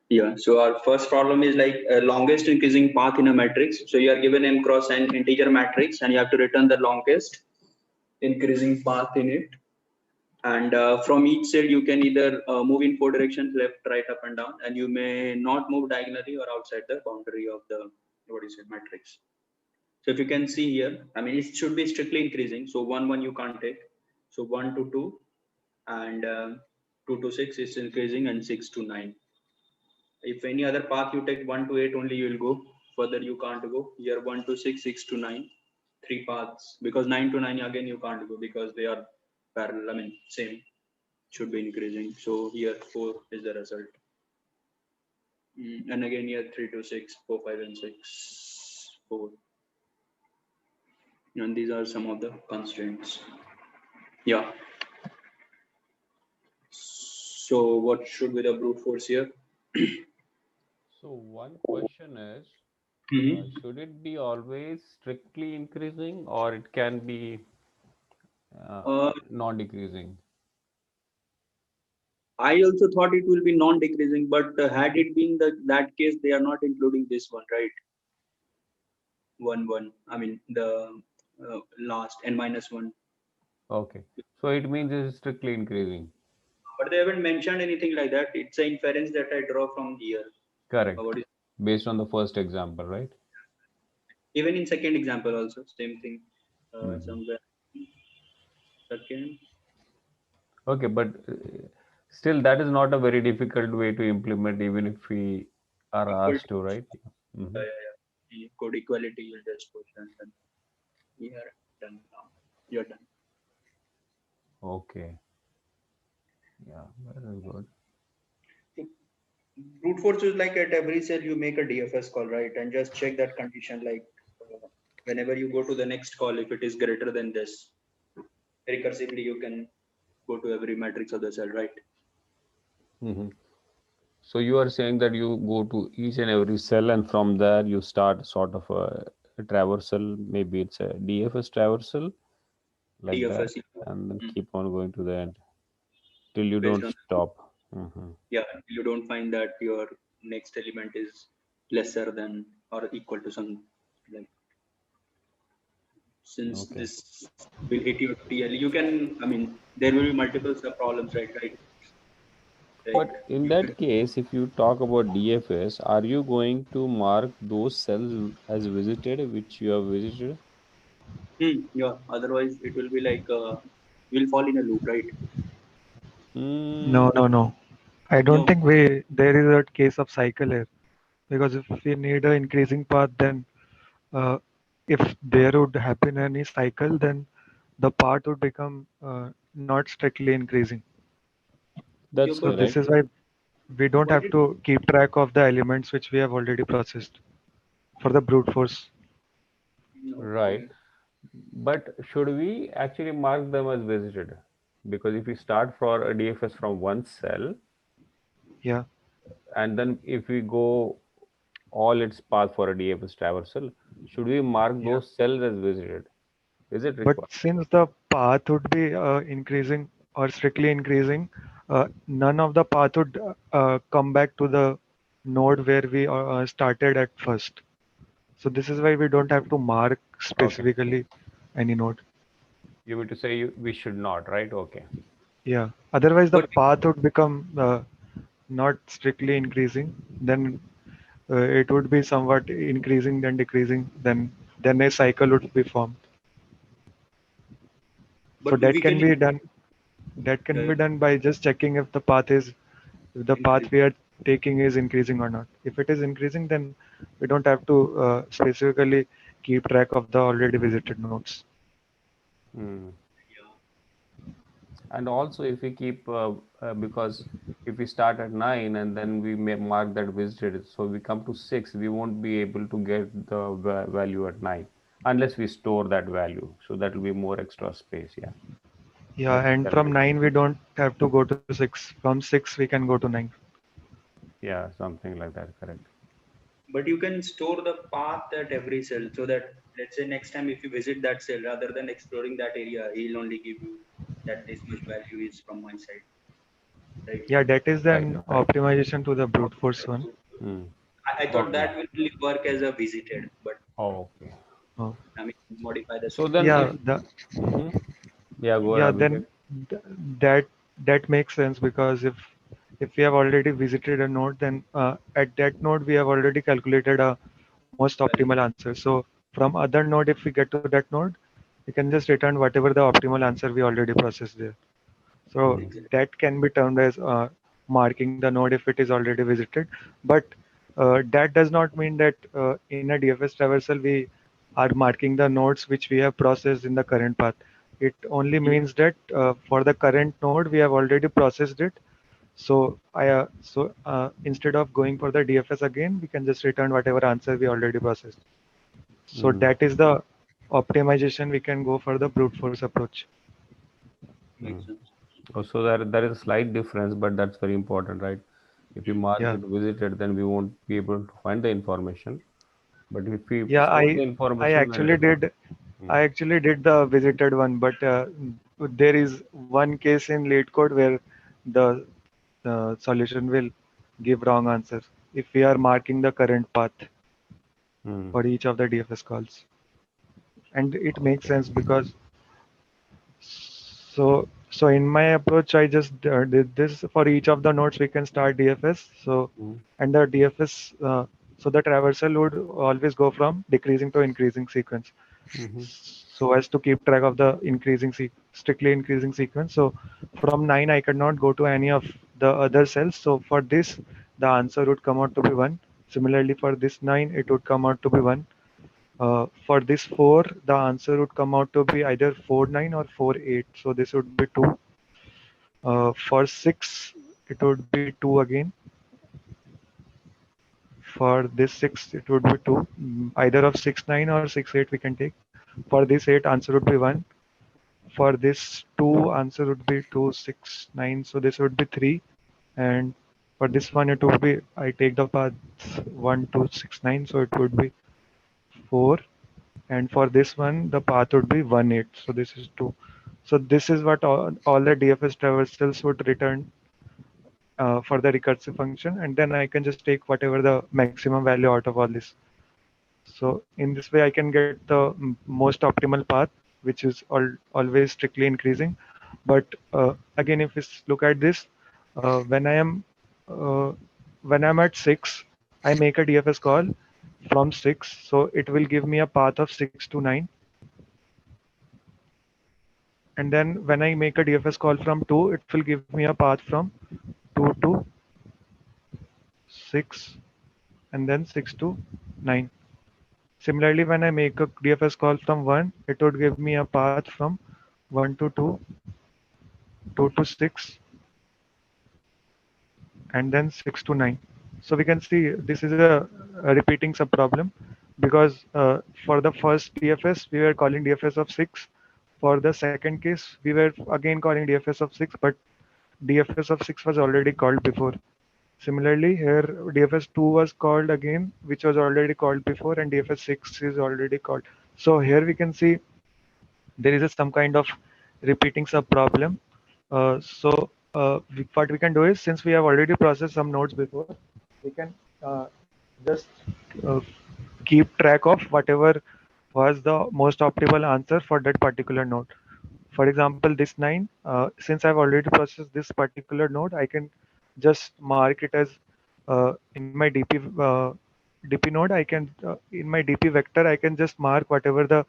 Yeah, so our first problem is like longest increasing path in a matrix. So you are given m cross n integer matrix and you have to return the longest increasing path in it. And from each cell you can either move in four directions, left, right, up and down, and you may not move diagonally or outside the boundary of the what is it matrix. So if you can see here, I mean it should be strictly increasing. So 1 1 you can't take. So 1 to 2 and 2 to 6 is increasing and 6 to 9. If any other path you take 1 to 8 only you will go. Further you can't go. Here 1 to 6, 6 to 9, three paths, because 9 to 9 again you can't go because they are parallel. I mean same, should be increasing. So here 4 is the result. And again here 3 to 6, 4, 5 and 6, 4. And these are some of the constraints. Yeah. So what should be the brute force here? So one question is, should it be always strictly increasing or it can be Uh, non-decreasing? I also thought it will be non-decreasing, but had it been that case, they are not including this one, right? 1 1. I mean the last n minus 1. Okay. So it means it's strictly increasing. But they haven't mentioned anything like that. It's an inference that I draw from here. Correct. What is Based on the first example, right? even in second example also same thing. Hmm. Somewhere second. Okay, but still that is not a very difficult way to implement even if we are Equal asked to, to, right? Hmm. code equality you'll just push and then we are done now. You're done. Okay. Yeah, very good. So brute force is like at every cell you make a DFS call, right? And just check that condition, like whenever you go to the next call, if it is greater than this, recursively you can go to every matrix of the cell, right? Hmm. So you are saying that you go to each and every cell and from there you start sort of a traversal, maybe it's a DFS traversal like that, DFS, and then mm, keep on going to the end till you based don't on, stop. Hmm. yeah, you don't find that your next element is lesser than or equal to some, like, since Okay. this will hit your TL, you can, I mean, there will be multiple sub problems, right? Like But in you that can, case, if you talk about DFS, are you going to mark those cells as visited which you have visited? yeah, otherwise it will be like, you will fall in a loop, right? Mm, No, no, no. I don't No, think there is a case of cycle here, because if we need an increasing path, then uh, if there would happen any cycle, then the path would become not strictly increasing. yeah, that's So but this correct. is why we don't why have did, to keep track of the elements which we have already processed for the brute force. Right. okay. But should we actually mark them as visited? Because if we start for a DFS from one cell, Yeah, and then if we go all its path for a DFS traversal, should we mark yeah. those cells as visited? Is it But required? since the path would be increasing or strictly increasing, none of the path would come back to the node where we started at first. So this is why we don't have to mark Okay. specifically any node. You mean to say we should not, right? Okay. Yeah. Otherwise, the But path would become not strictly increasing. Then it would be somewhat increasing, then decreasing. Then a cycle would be formed. So we that can can be done. That can be done by just checking if the path increase. we are taking is increasing or not. If it is increasing, then we don't have to specifically keep track of the already visited nodes. Hmm. Yeah. And also, if we keep, because if we start at 9 and then we may mark that visited, so we come to 6, we won't be able to get the value at 9 unless we store that value. So that will be more extra space. Yeah, Yeah, that's and correct. from 9 we don't have to go to 6. From 6 we can go to 9. Yeah, something like that. Correct. But you can store the path at every cell so that, let's say next time if you visit that cell, rather than exploring that area, he'll only give you that this much value is from my side. right? Yeah, that is Right, an right. optimization to the brute force one. Hmm. I thought Okay. that will only work as a visited, but Oh, okay. Oh, I mean, modify the So thing. then yeah, if yeah, go yeah, ahead, then Abhishek. th- that that makes sense because if we have already visited a node, then at that node we have already calculated a most optimal answer. So from other node, if we get to that node, we can just return whatever the optimal answer we already processed there. So Mhm. that can be termed as marking the node if it is already visited. But that does not mean that in a DFS traversal we are marking the nodes which we have processed in the current path. It only means that for the current node we have already processed it. So instead of going for the DFS again, we can just return whatever answer we already processed. So Mm, that is the optimization we can go for the brute force approach. mm. Makes sense. Oh, so there is a slight difference, but that's very important, right? If we mark Yeah. it visited, then we won't be able to find the information. But if we Yeah, store the I information, then actually did mm, I actually did the visited one, but there is one case in late code where the solution will give wrong answer if we are marking the current path mm, for each of the DFS calls. And it makes sense because so in my approach, I just did this for each of the nodes we can start DFS. So mm, and the DFS so the traversal would always go from decreasing to increasing sequence, mhm, so as to keep track of the strictly increasing sequence. So from 9 I could not go to any of the other cells. So for this the answer would come out to be 1. Similarly for this 9 it would come out to be 1. For this 4 the answer would come out to be either 4 9 or 4 8. So this would be 2. For 6 it would be 2 again. For this 6 it would be 2. Either of 6 9 or 6 8 we can take. For this 8 answer would be 1. For this 2 answer would be 2 6 9. So this would be 3. And for this one it would be, I take the path 1 2 6 9. So it would be 4. And for this one the path would be 1 8. So this is 2. So this is what all the DFS traversals would return for the recursive function, and then I can just take whatever the maximum value out of all this. So in this way I can get the most optimal path, which is always strictly increasing. But again, if we look at this, when uh, I'm at 6, I make a DFS call from 6, so it will give me a path of 6 to 9. And then when I make a DFS call from 2, it will give me a path from 2 to 6 and then 6 to 9. Similarly, when I make a DFS call from 1, it would give me a path from 1 to 2, 2 to 6, and then 6 to 9. So we can see this is a repeating subproblem because for the first DFS, we were calling DFS of 6. For the second case, we were again calling DFS of 6, but DFS of 6 was already called before. Similarly, here DFS2 was called again, which was already called before, and DFS6 is already called. So here we can see there is some kind of repeating sub problem. What we can do is, since we have already processed some nodes before, we can uh, just uh, keep track of whatever was the most optimal answer for that particular node. For example, this 9, since I've already processed this particular node, I can just mark it as in my DP node. In my DP vector, I can just mark whatever the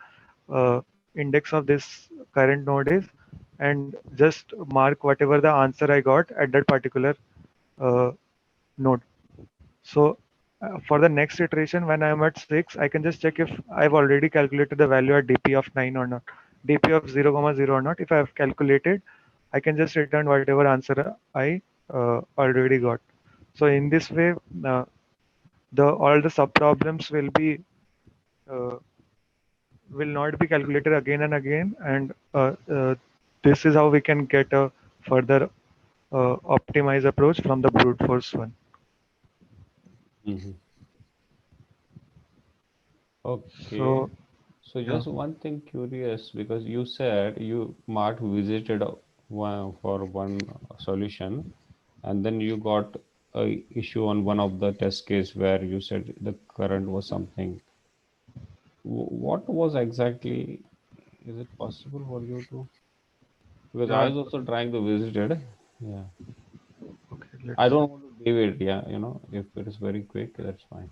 index of this current node is, and just mark whatever the answer I got at that particular uh, node. So for the next iteration, when I'm at 6, I can just check if I've already calculated the value at DP of 9 or not, DP of 0, comma 0 or not. If I have calculated, I can just return whatever answer I already got. So in this way, uh, the all the sub problems uh, will not be calculated again and again, and this is how we can get a further optimized approach from the brute force one. mhm. Okay. So So yeah. just one thing curious, because you said you marked visited for one solution. and then you got a issue on one of the test case where you said the current was something. What was exactly? Is it possible for you to? Because I Yeah. was also trying to visit it. Yeah. Okay. I Let's. don't want to leave it. Yeah, if it is very quick, that's fine.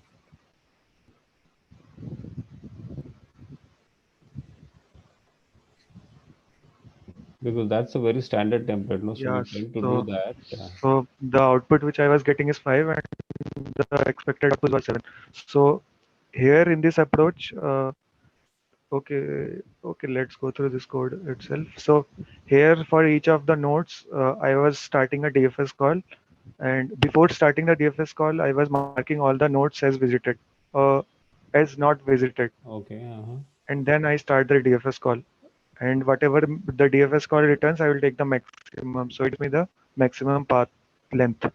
Because that's a very standard template, no? So we're Yeah. trying to do So that. Yeah. so the output which I was getting is 5, and the expected output was 7. So here in this approach, okay, let's go through this code itself. So here for each of the nodes, I was starting a DFS call, and before starting the DFS call, I was marking all the nodes as visited, uh, as not visited, Okay. Uh-huh. and then I start the DFS call. And whatever the DFS call returns, I will take the maximum. So it gives me the maximum path length.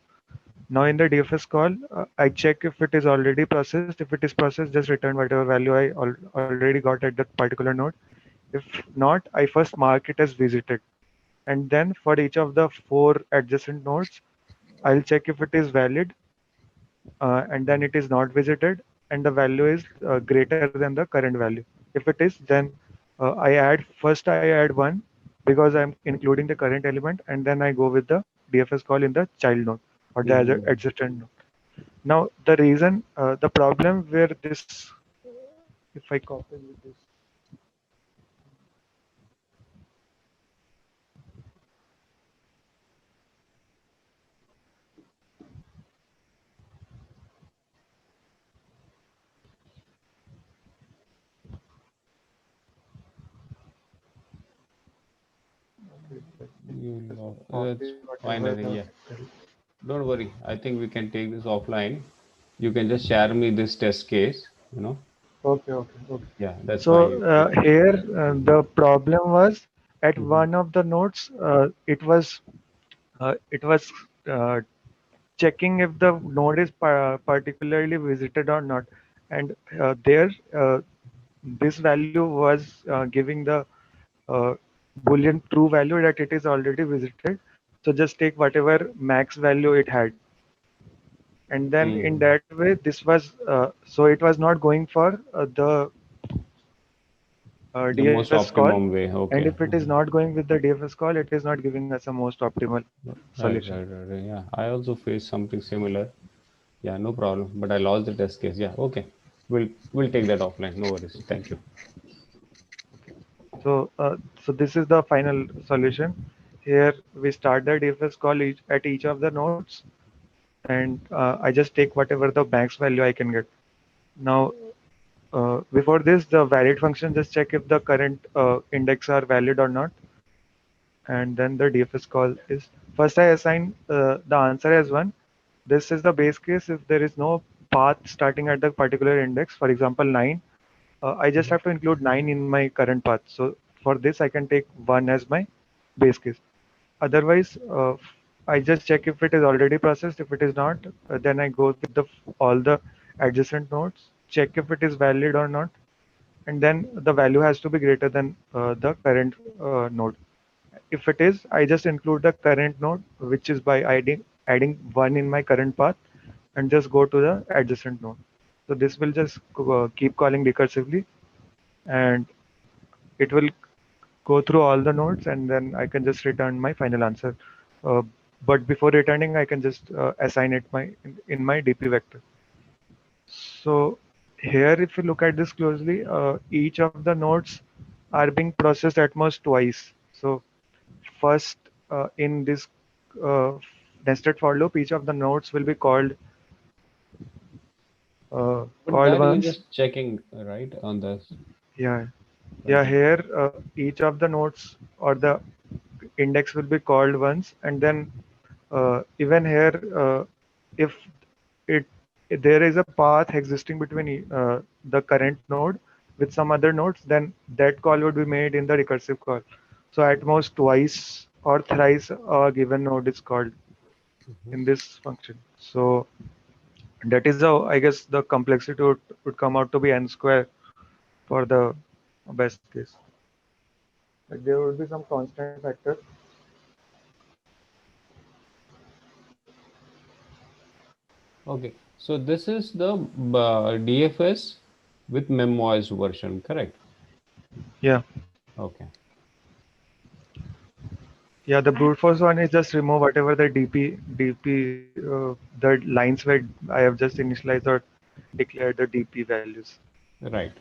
Now in the DFS call, I check if it is already processed. If it is processed, just return whatever value I already got at that particular node. If not, I first mark it as visited. And then for each of the 4 adjacent nodes, I'll check if it is valid, and then it is not visited, and the value is greater than the current value. If it is, then I add 1 because I'm including the current element, and then I go with the DFS call in the child node or the Mhm. adjacent node. Now, the reason, the problem where this, if I copy with this, okay, let me just That's copy fine, I whatever think. the, Yeah. Don't worry. I think we can take this offline. You can just share me this test case. okay, okay, okay. Yeah, that's So fine. You can take here it. the problem was at Mhm. one of the nodes, it was uh, checking if the node is particularly visited or not, and there this value was giving the uh, boolean true value that it is already visited. So just take whatever max value it had, and then in Hmm. that way this was so it was not going for the The most DFS call, optimum way. and Okay. if it is not going with the DFS call, it is not giving us a most optimal Right, solution. right, right, right. Yeah, I also faced something similar. Yeah, no problem. But I lost the test case. Yeah, okay. We'll take that offline. No worries. Thank you. So this is the final solution. Here we start the DFS call at each of the nodes, and I just take whatever the max value I can get. Now, before this, the valid function just check if the current index are valid or not, and then the DFS call is first I assign the answer as 1. This is the base case if there is no path starting at the particular index, for example 9. I just have to include 9 in my current path. So for this, I can take 1 as my base case. Otherwise, I just check if it is already processed. If it is not, then I go with all the adjacent nodes, check if it is valid or not, and then the value has to be greater than the current node. If it is, I just include the current node, which is by adding 1 in my current path, and just go to the adjacent node. So this will just keep calling recursively, and it will go through all the nodes, and then I can just return my final answer. Uh, but before returning, I can just assign it in my DP vector. So here, if you look at this closely, each of the nodes are being processed at most twice. So first, in this uh, nested for loop, each of the nodes will be But called that you're once. just checking, right, on this. Yeah, yeah. Right. Here, each of the nodes or the index will be called once, and then even here, if it if there is a path existing between the current node with some other nodes, then that call would be made in the recursive call. So at most twice or thrice a given node is called Mhm. in this function. So that is how I guess the complexity would come out to be n square for the best case. Like there would be some constant factor. Okay, so this is the DFS with memoized version, correct? Yeah. Okay. Yeah, the brute force one is just remove whatever the the lines where I have just initialized or declared the DP values. Right.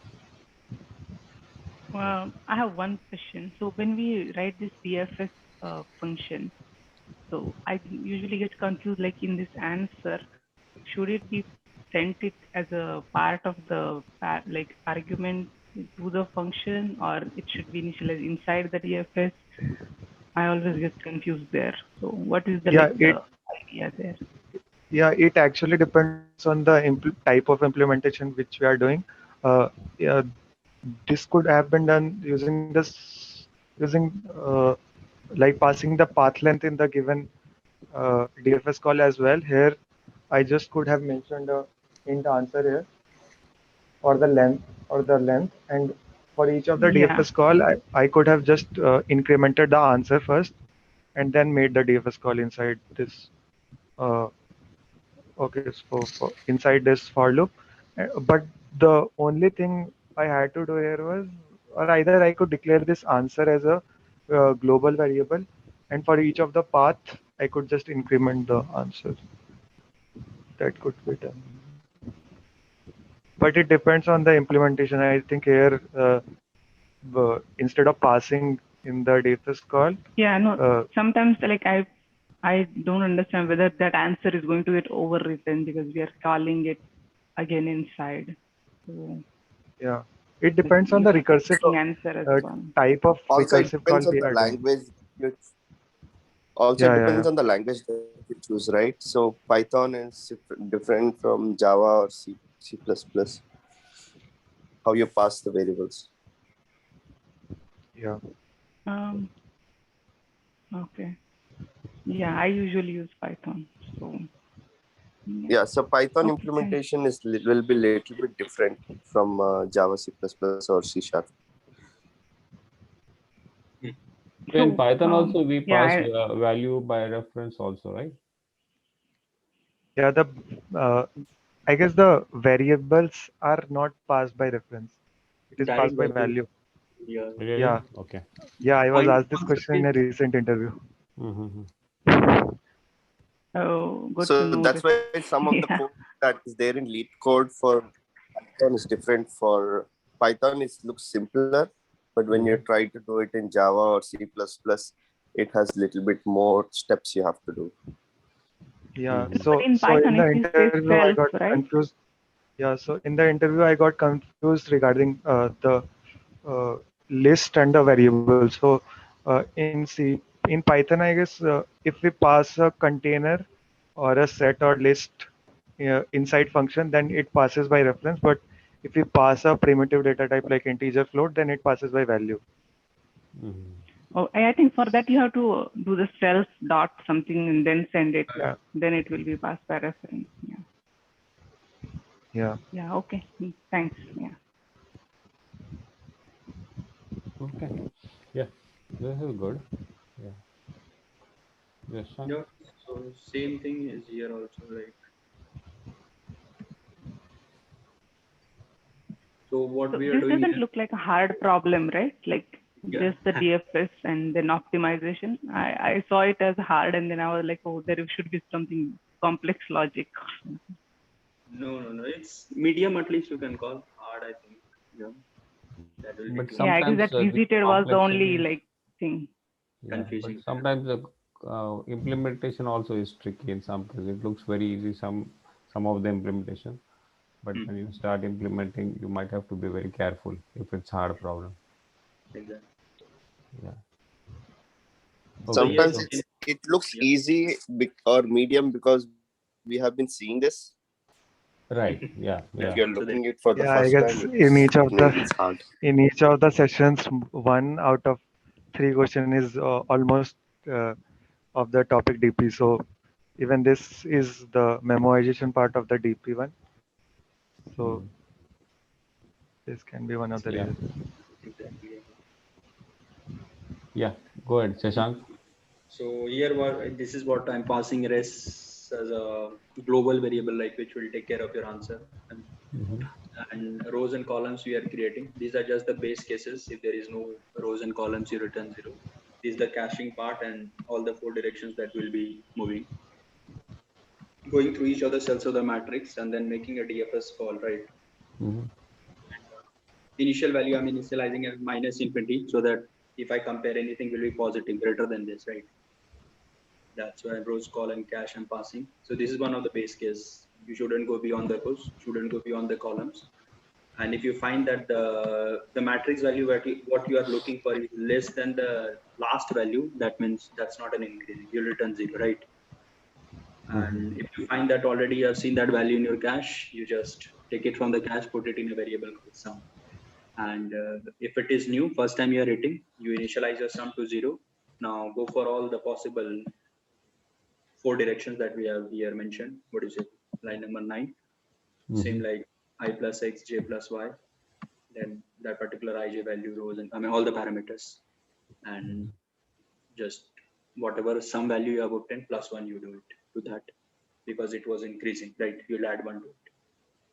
I have one question. So when we write this DFS function, so I usually get confused. Like in this answer, should it be sent it as a part of the like argument to the function, or it should be initialized inside the DFS? I always get confused there. So what is the Yeah, like it the idea there? yeah it actually depends on the type of implementation which we are doing. Yeah, this could have been done using like passing the path length in the given DFS call as well. Here, I just could have mentioned int answer here or the length, and for each of the Yeah. DFS call, I could have just incremented the answer first and then made the DFS call inside this. Uh, okay, so inside this for loop. But the only thing I had to do here was, or either I could declare this answer as a global variable, and for each of the path, I could just increment the answer. That could be done. But it depends on the implementation. I think here, instead of passing in the DFS call, Yeah, no. uh, Sometimes like I don't understand whether that answer is going to get overwritten because we are calling it again inside. So yeah, it like depends on you the are recursive taking answer as uh, one. type of Also, it recursive call depends on we the are doing. language. You, also, it Yeah, yeah, depends on the language that you choose, right? So Python is different from Java or C++. How you pass the variables. yeah. Um. Okay. Yeah, I usually use Python. So yeah. Yeah, so Python Okay, thanks. implementation will be little bit different from Java, C++, or C Sharp. So in So Python also we yeah, pass value by reference also, right? Yeah, uh, I guess the variables are not passed by reference. It is Direct passed by value. value. Yeah. Really? Yeah, Okay. yeah. I was Point asked this concept question in is a recent interview. Mm-hmm. oh, good to So know that's this. why some of the Yeah. code that is there in lead code for Python is different. For Python, it looks simpler, but when you try to do it in Java or C++, it has little bit more steps you have to do. Yeah. Mm-hmm. But in So Python in the it is says interview, I self, got right? confused. Yeah. So in the interview, I got confused regarding the list and the variable. So in Python, I guess if we pass a container or a set or list inside function, then it passes by reference. But if we pass a primitive data type like integer float, then it passes by value. Mm-hmm. Oh, I think for that you have to do the self dot something and then send it. Yeah. Then it will be passed by reference. Yeah. Yeah. Yeah. Okay. Thanks. Yeah. Okay. Yeah. This is good. Yeah. Yes, sir. yeah. So same thing is here also. Like so, what So we are this doing doesn't here. look like a hard problem, right? Like Yeah. just the DFS and then optimization. I saw it as hard and then I was like, oh, there should be something complex logic. No, no, no. It's medium. At least you can call hard. I think. Yeah. That will be But too Yeah, I guess sometimes that the visited was the only complexity, like thing. yeah, but confusing. sometimes the implementation also is tricky in some cases. It looks very easy, some of the implementation, but when you start implementing, you might have to be very careful if it's hard problem. Exactly. Yeah. So Okay. yes. Sometimes So it looks Yeah. easy or medium because we have been seeing this. right. Yeah. If you're Yeah. looking So it that for the first Yeah, I time, guess in each of the sessions, one out of three question is almost uh, of the topic DP. So even this is the memoization part of the DP one. So Mm. this can be one of the Yeah. reasons. exactly. Yeah. Go ahead, Shashank. So here, what this is what I'm passing res as a global variable, like which will take care of your answer. And rows and columns we are creating. These are just the base cases. If there is no rows and columns, you return 0. This is the caching part and all the 4 directions that will be moving. Going through each of the cells of the matrix and then making a DFS call, right? Initial value I'm initializing at minus infinity, so that if I compare anything will be positive, greater than this, right? That's why rows, column, cache I'm passing. So this is one of the base case. You shouldn't go beyond the rows, shouldn't go beyond the columns. And if you find that the matrix value what you are looking for is less than the last value, that means that's not an increase. You'll return 0, right? And if you find that already you have seen that value in your cache, you just take it from the cache, put it in a variable called sum. And if it is new, first time you are hitting, you initialize your sum to 0. Now go for all the possible 4 directions that we have here mentioned. What is it? Line number 9. Same like I plus x, j plus y. Then that particular ij value, rows, and I mean all the parameters. And just whatever some value you have obtained plus 1, you do it to that, because it was increasing, right? You'll add 1 to it.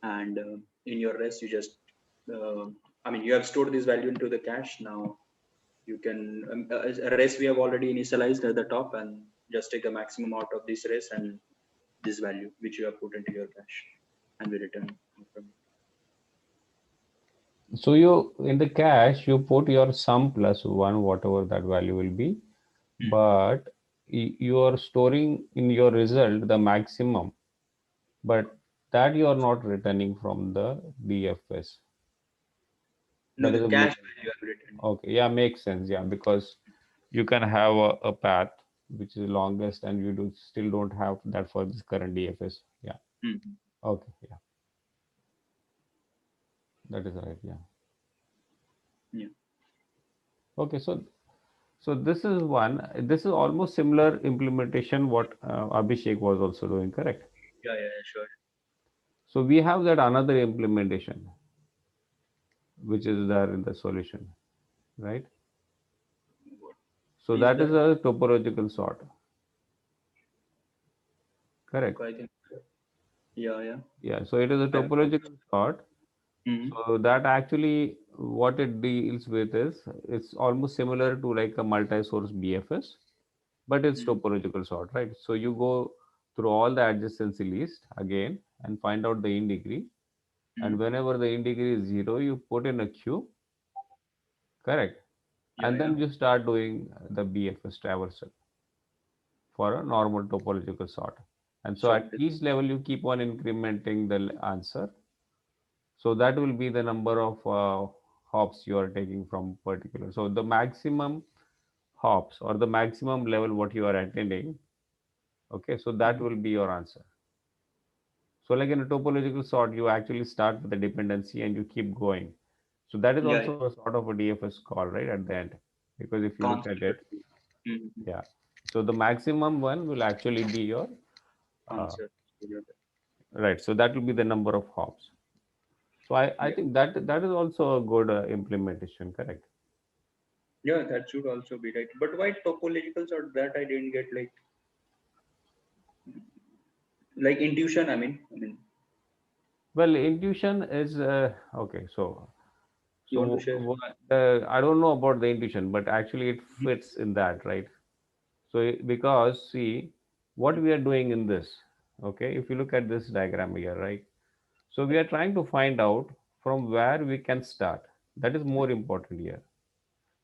And in your rest, you just you have stored this value into the cache. Now you can rest we have already initialized at the top, and just take the maximum out of this rest and this value which you have put into your cache, and we return. So you in the cache you put your sum plus 1, whatever that value will be, but you are storing in your result the maximum, but that you are not returning from the DFS. No, That is the a cache value you have written. Okay, yeah, makes sense. Yeah, because you can have a path which is longest and you still don't have that for this current DFS. Yeah. Okay, yeah. That is right, yeah. Yeah. Okay, so this is one. This is almost similar implementation what Abhishek was also doing, correct? Yeah, sure. So we have that another implementation which is there in the solution, right? So that is a topological sort. Correct. I think. Yeah. Yeah, so it is a topological sort. So that actually what it deals with is it's almost similar to like a multi-source BFS, but it's topological sort, right? So you go through all the adjacency list again and find out the in degree. And whenever the in degree is 0, you put in a queue, correct? And then you start doing the BFS traversal for a normal topological sort. And so at each level, you keep on incrementing the answer. So that will be the number of hops you are taking from particular. So the maximum hops or the maximum level what you are attending, okay, so that will be your answer. So like in a topological sort, you actually start with the dependency and you keep going. So that is also a sort of a DFS call, right, at the end, because if you look at it, yeah. So the maximum one will actually be your answer. Right. So that will be the number of hops. So I think that is also a good implementation, correct? Yeah, that should also be right. But why topological sort? That I didn't get, like intuition. I mean. Well, intuition is okay. So You want to share? I don't know about the intuition, but actually it fits in that, right? So because see what we are doing in this, okay, if you look at this diagram here, right? So we are trying to find out from where we can start. That is more important here.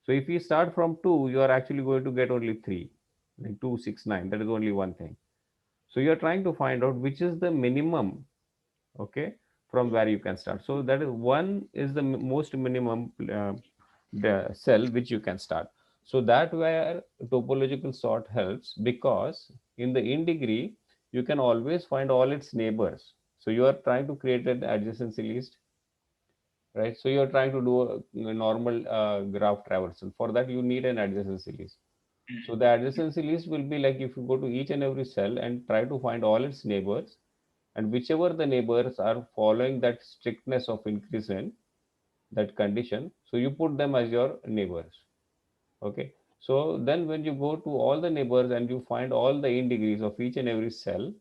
So if you start from 2, you are actually going to get only 3, like 2, 6, 9. That is only one thing. So you are trying to find out which is the minimum, okay, from where you can start. So that is 1 is the most minimum the cell which you can start. So that where topological sort helps, because in the in degree you can always find all its neighbors. So you are trying to create an adjacency list, right? So you're trying to do a normal graph traversal. For that you need an adjacency list. So the adjacency list will be like if you go to each and every cell and try to find all its neighbors, and whichever the neighbors are following that strictness of increasant, that condition, so you put them as your neighbors. Okay, so then when you go to all the neighbors and you find all the in degrees of each and every cell,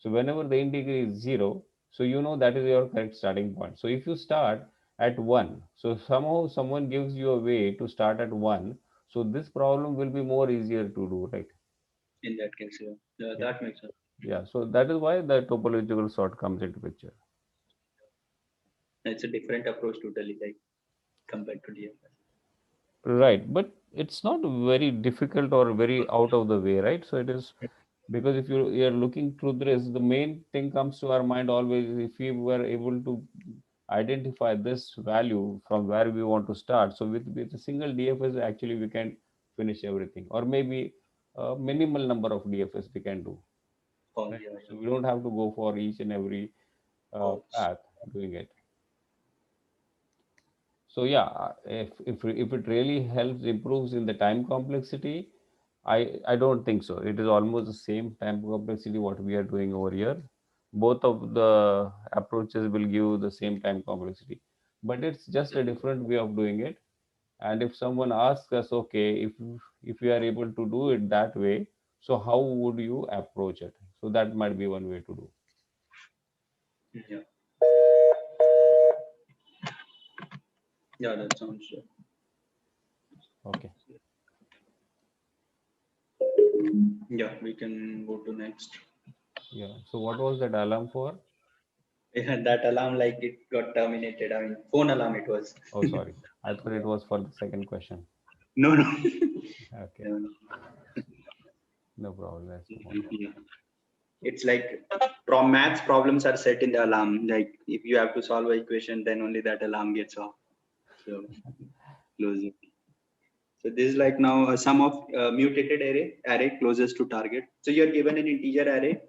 So whenever the integer is 0, so you know that is your correct starting point. So if you start at 1, so somehow someone gives you a way to start at 1, so this problem will be more easier to do, right? In that case, yeah. Yeah, Yeah. that makes sense. Yeah, so that is why the topological sort comes into picture. It's a different approach totally, like compared to DFS. Right, but it's not very difficult or very out of the way, right? So it is because if you're looking through this, the main thing comes to our mind always is if we were able to identify this value from where we want to start. So with a single DFS, actually we can finish everything, or maybe a minimal number of DFS we can do. Oh, Right? yeah, So we don't have to go for each and every yeah. path doing it. So yeah, if it really helps improves in the time complexity, I don't think so. It is almost the same time complexity what we are doing over here. Both of the approaches will give the same time complexity, but it's just a different way of doing it. And if someone asks us, okay, if you are able to do it that way, so how would you approach it? So that might be one way to do. Yeah. Yeah, that sounds good. Okay. Yeah, we can go to next. Yeah. So what was that alarm for? Yeah, that alarm, like it got terminated. I mean, phone alarm it was. Oh, sorry. I thought it was for the second question. No, no. Okay. No, no. No problem. Let's move on. Yeah. It's like maths problems are set in the alarm. Like if you have to solve an equation, then only that alarm gets off. So close it. So this is like now a sum of mutated array closest to target. So you're given an integer array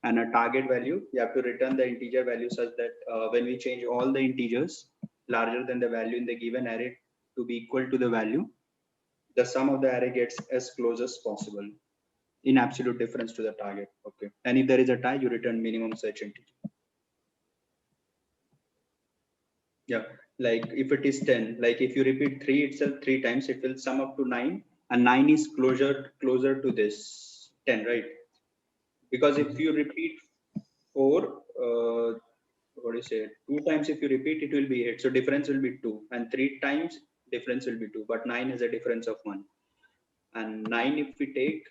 and a target value. You have to return the integer value such that when we change all the integers larger than the value in the given array to be equal to the value, the sum of the array gets as close as possible in absolute difference to the target. Okay. And if there is a tie, you return minimum such integer. Yeah, like if it is 10, like if you repeat 3 itself 3 times, it will sum up to 9, and 9 is closer to this 10, right? Because if you repeat 4, what do you say, 2 times if you repeat, it will be 8. So difference will be 2, and 3 times difference will be 2, but 9 is a difference of 1. And 9, if we take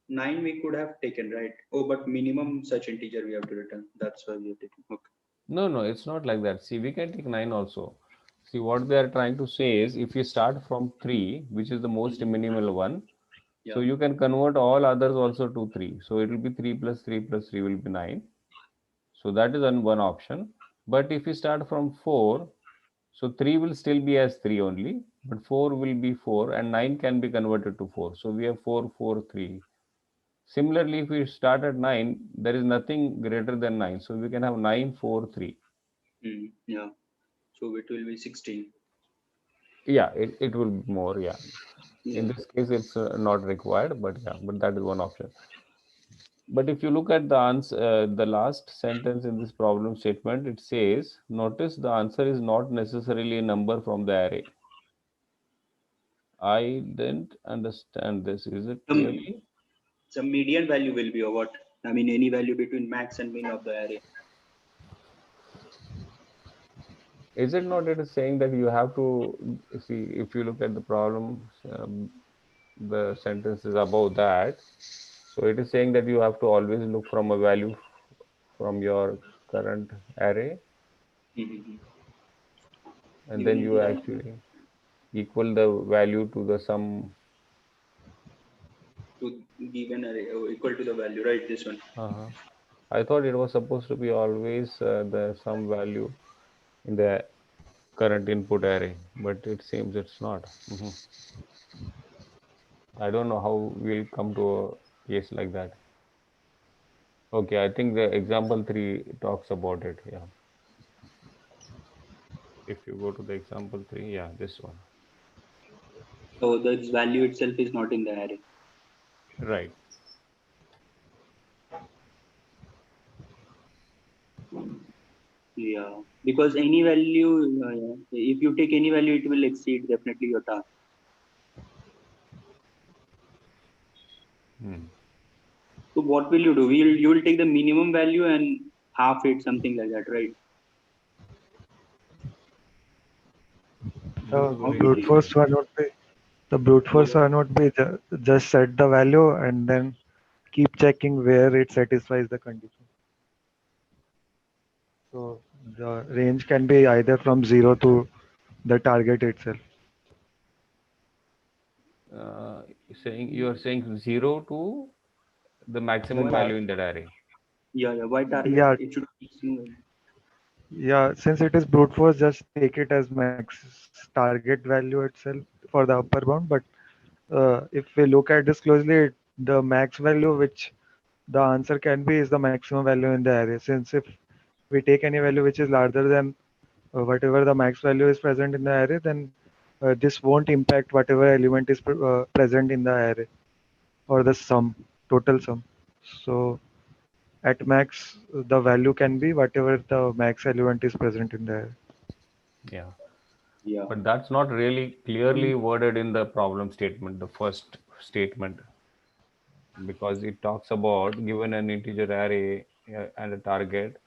9, we could have taken, right? Oh, but minimum such integer we have to return. That's why we are taking. Okay. No, no, it's not like that. See, we can take 9 also. See, what they are trying to say is if you start from 3, which is the most minimal one, so Yeah. you can convert all others also to 3. So it will be 3 plus 3 plus 3 will be 9. So that is one option. But if you start from 4, so 3 will still be as 3 only, but 4 will be 4 and 9 can be converted to 4. So we have 4, 4, 3. Similarly, if we start at 9, there is nothing greater than 9. So we can have 9, 4, 3. Yeah. So it will be 16. Yeah, it will be more. Yeah. Yeah. In this case, it's not required, but yeah, but that is one option. But if you look at the answer, the last sentence in this problem statement, it says, notice the answer is not necessarily a number from the array. I didn't understand this. Is it really? So median value will be, or what? I mean, any value between max and min of the array. Is it not? It is saying that you have to see if you look at the problem, the sentence is above that. So it is saying that you have to always look from a value from your current array, Mm-hmm. and Even then you integer. actually equal the value to the sum. To given array equal to the value, right? This one. Uh-huh. I thought it was supposed to be always the some value in the current input array, but it seems it's not. Mhm. I don't know how we'll come to a case like that. Okay, I think the example 3 talks about it. Yeah. If you go to the example 3, yeah, this one. So the value itself is not in the array. Right. Yeah. Because any value, if you take any value, it will exceed definitely your task. Hmm. So what will you do? You will take the minimum value and half it, something like that, right? The This is How very do brute you? force one would be the brute force one would be just set the value and then keep checking where it satisfies the condition. So the range can be either from 0 to the target itself. uh, you are saying 0 to the maximum The value in that array. Yeah, why target? Yeah, It should be maximum. yeah. Since it is brute force, just take it as max target value itself for the upper bound. But if we look at this closely, the max value which the answer can be is the maximum value in the array. Since if we take any value which is larger than whatever the max value is present in the array, then this won't impact whatever element is present in the array or the sum, total sum. So at max, the value can be whatever the max element is present in the array. Yeah. Yeah. But that's not really clearly worded in the problem statement, the first statement, because it talks about given an integer array and a target,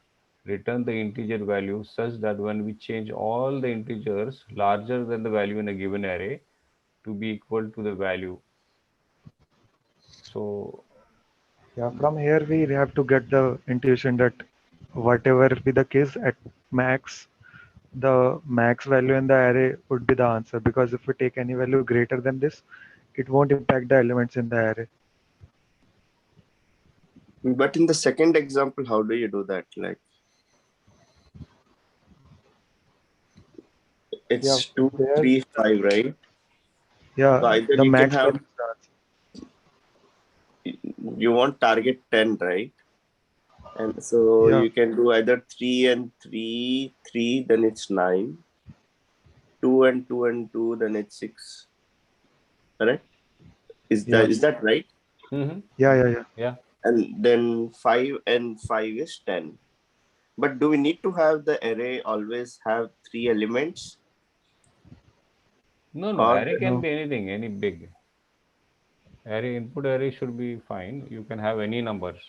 return the integer value such that when we change all the integers larger than the value in a given array to be equal to the value. So, Yeah, from here we have to get the intuition that whatever be the case at max, the max value in the array would be the answer, because if we take any value greater than this, it won't impact the elements in the array. But in the second example, how do you do that? Like Yeah, it's two, there, 3, 5, right? So yeah, either the you can max have, value is the answer. you want target 10, right? And so Yeah, you can do either 3 and 3, 3, then it's 9. 2 and 2 and 2, then it's 6. Correct? yeah, Is that right? mhm, yeah. yeah, And then 5 and 5 is 10. But do we need to have the array always have 3 elements? no, Or array can No, be anything, any big array, input array should be fine. You can have any numbers.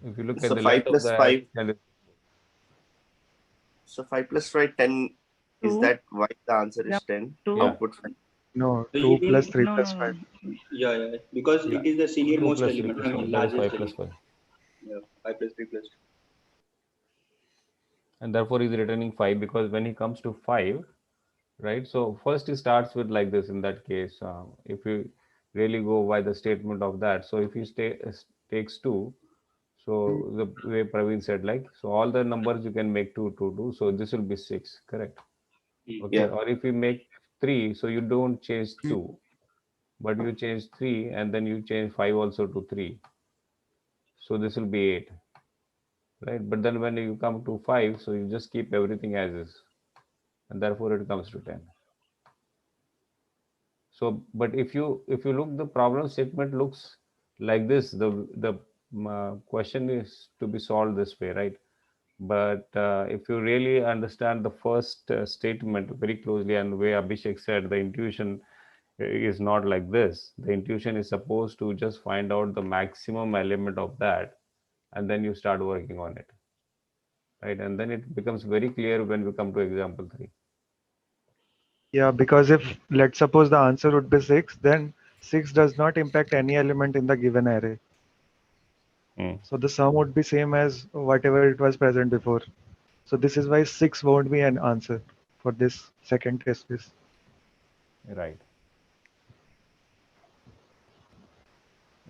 If you look at so the 5 length of plus the 5, array, then so 5 plus 5, 10. Is 2. that why the answer Yeah, is 10? 2. yeah, Output 5. no, So 2 even plus 3 No, plus no, 5. no. yeah, because yeah, it is the senior 2 most plus 3 element, plus I 5, mean that is 5 largest plus element. 5. Yeah, 5 plus 3 plus. And therefore he's returning 5 because when he comes to 5, right? So first he starts with like this in that case. If you really go by the statement of that, so if he takes 2, so the way Praveen said, like, so all the numbers you can make 2, 2, 2. So this will be 6, correct? Okay. Yeah. Or if you make 3, so you don't change 2, but you change 3 and then you change 5 also to 3. So this will be 8, right? But then when you come to 5, so you just keep everything as is, and therefore it comes to 10. So, but if you look, the problem statement looks like this. The question is to be solved this way, right? But if you really understand the first statement very closely, and the way Abhishek said, the intuition is not like this. The intuition is supposed to just find out the maximum element of that, and then you start working on it, right? And then it becomes very clear when we come to example 3. Yeah, because if let's suppose the answer would be 6, then 6 does not impact any element in the given array. Mm. So the sum would be same as whatever it was present before. So this is why 6 won't be an answer for this second test case. Right.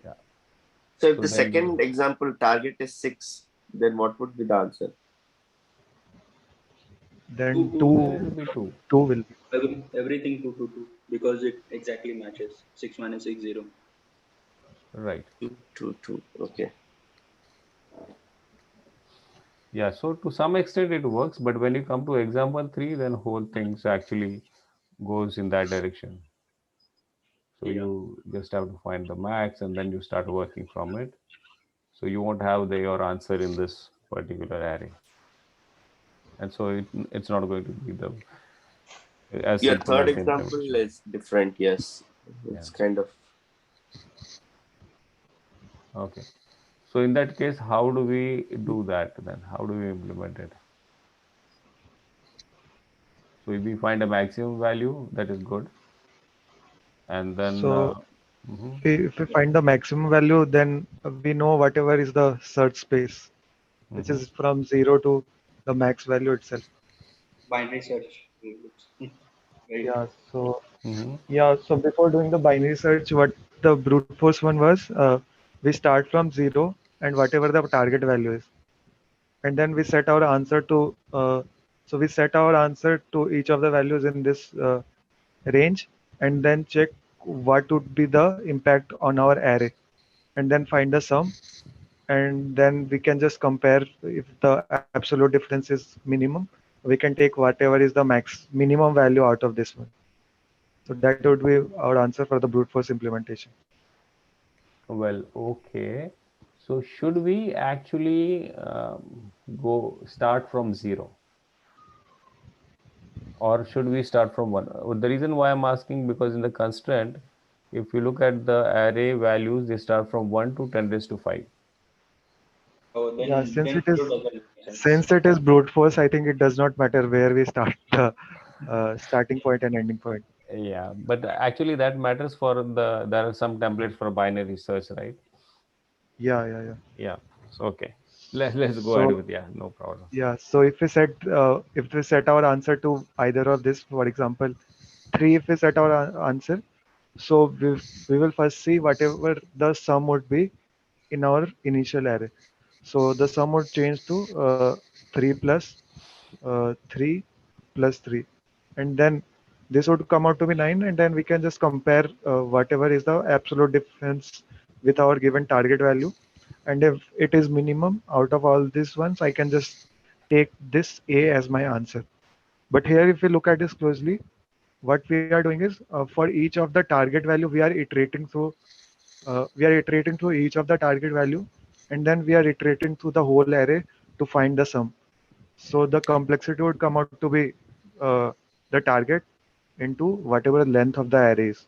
Yeah. So if So the then second example target is 6, then what would be the answer? Then then it will 2, be 2. 2 will be. Everything 2 because it exactly matches 6 minus 6 0. Right. 2, 2, 2. Okay. Yeah, so to some extent it works, but when you come to example 3, then whole things actually goes in that direction. So Yeah. you just have to find the max and then you start working from it. So you won't have your answer in this particular array. And so it's not going to be as Your simple third as the example implementation. is different. Yes. Yeah. It's kind of Okay. So in that case, how do we do that then? How do we implement it? So if we find a maximum value, that is good. And then, So mhm, if we find the maximum value, then we know whatever is the search space, which mhm. is from 0 to the max value itself. Binary search. Right. Yeah. So Mm-hmm. yeah. So before doing the binary search, what the brute force one was, we start from 0 and whatever the target value is, and then we set our answer to. So we set our answer to each of the values in this range, and then check what would be the impact on our array, and then find the sum, and then we can just compare. If the absolute difference is minimum, we can take whatever is the max minimum value out of this one. So that would be our answer for the brute force implementation. Well, okay. So should we actually go start from 0, or should we start from 1? The reason why I'm asking, because in the constraint, if you look at the array values, they start from 1 to 10 raised to 5. Oh, Yeah, then zero doesn't make sense. since it is brute force, I think it does not matter where we start the starting point and ending point. Yeah, but actually that matters for there are some templates for binary search, right? Yeah. Yeah. So okay. Let's go ahead So with, yeah, no problem. yeah, so if we set our answer to either of this, for example, 3, if we set our answer, so we will first see whatever the sum would be in our initial array. So the sum would change to 3 plus 3 plus 3, and then this would come out to be 9, and then we can just compare whatever is the absolute difference with our given target value, and if it is minimum out of all these ones, I can just take this a as my answer. But here, if we look at this closely, what we are doing is for each of the target value, we are iterating through each of the target value, and then we are iterating through the whole array to find the sum. So the complexity would come out to be the target into whatever length of the array is.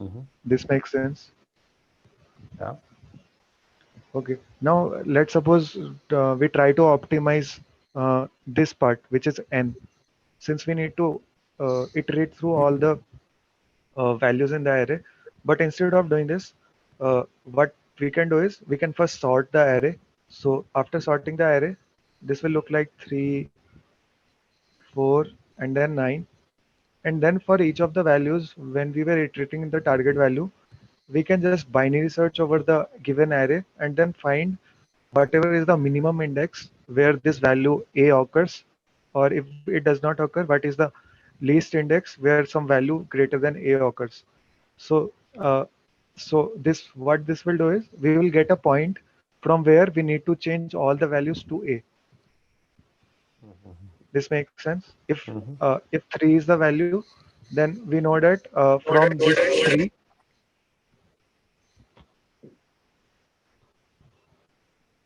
Mm-hmm. This makes sense. Yeah. Okay. Now let's suppose we try to optimize this part, which is n, since we need to iterate through all the values in the array. But instead of doing this, what we can do is we can first sort the array. So after sorting the array, this will look like 3, 4, and then 9. And then for each of the values, when we were iterating the target value, we can just binary search over the given array and then find whatever is the minimum index where this value a occurs, or if it does not occur, what is the least index where some value greater than a occurs. So, this what this will do is we will get a point from where we need to change all the values to a. This makes sense. Mm-hmm. If 3 is the value, then we know that from this 3.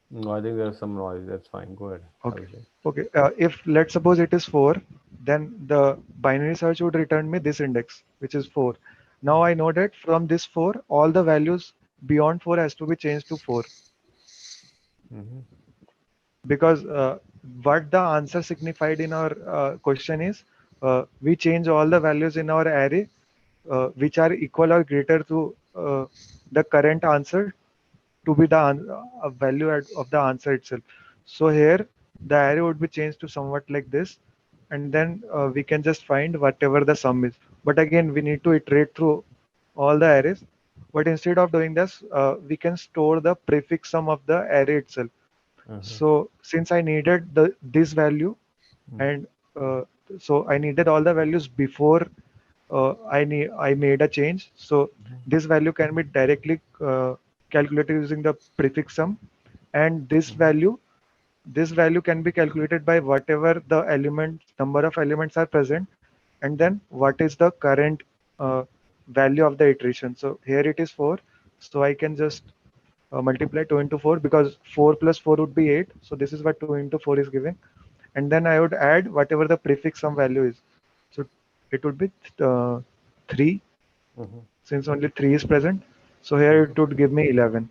No, I think there's some noise. That's fine. Go ahead, Okay. Abhishek. Okay. If let's suppose it is 4, then the binary search would return me this index, which is 4. Now I know that from this 4, all the values beyond 4 has to be changed to 4, Mm-hmm. because what the answer signified in our question is we change all the values in our array which are equal or greater to the current answer to be the value of the answer itself. So here the array would be changed to somewhat like this, and then we can just find whatever the sum is. But again, we need to iterate through all the arrays. But instead of doing this, we can store the prefix sum of the array itself. Mm-hmm. So since I needed this value, and so I needed all the values before I made a change. So this value can be directly calculated using the prefix sum, and this value can be calculated by whatever the number of elements are present, and then what is the current value of the iteration. So here it is 4, so I can just multiply 2 into 4, because 4 plus 4 would be 8. So this is what 2 into 4 is giving, and then I would add whatever the prefix sum value is. So it would be 3, Mm-hmm. since only 3 is present. So here it would give me 11.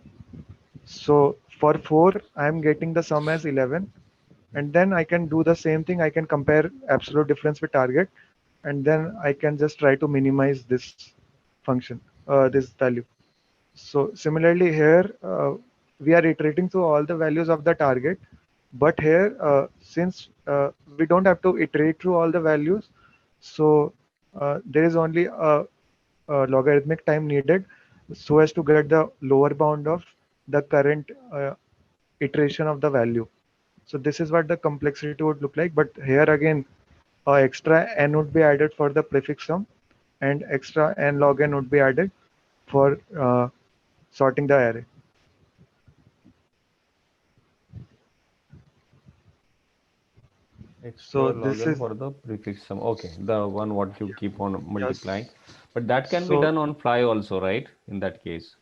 So for 4, I'm getting the sum as 11. And then I can do the same thing. I can compare absolute difference with target. And then I can just try to minimize this function, this value. So similarly here, we are iterating through all the values of the target. But here, since we don't have to iterate through all the values, so there is only a logarithmic time needed so as to get the lower bound of the current iteration of the value. So this is what the complexity would look like. But here again, extra n would be added for the prefix sum, and extra n log n would be added for sorting the array. Extra So log this n is, for the prefix sum. Okay, the one what you keep on multiplying. yes. But that can be So done on fly also, right? In that case.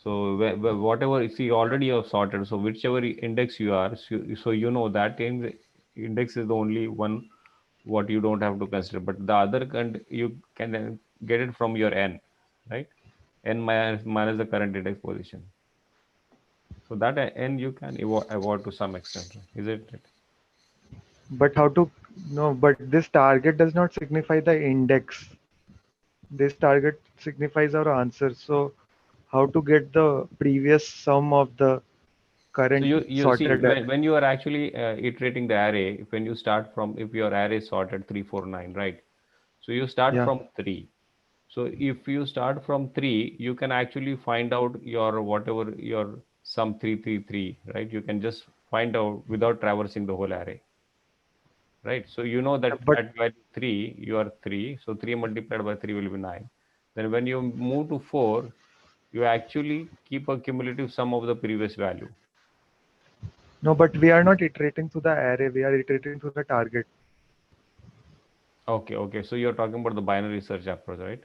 So whatever, if you already have sorted, so whichever index you are, so you know that index is the only one what you don't have to consider. But the other you can get it from your n, right? N minus the current index position. So that n you can avoid to some extent, isn't it? but how to, no, but this target does not signify the index. This target signifies our answer. So how to get the previous sum of the So current you see sorted array? when you are actually iterating the array, when you start from, if your array is sorted 3 4 9, right? So you start Yeah. from 3. So if you start from 3, you can actually find out your whatever your sum 333, right? You can just find out without traversing the whole array, right? So you know that But at value 3, you are 3. So 3 multiplied by 3 will be 9. Then when you move to 4, you actually keep a cumulative sum of the previous value. no, but we are not iterating to the array. We are iterating to the target. Okay, okay. So you're talking about the binary search approach, right?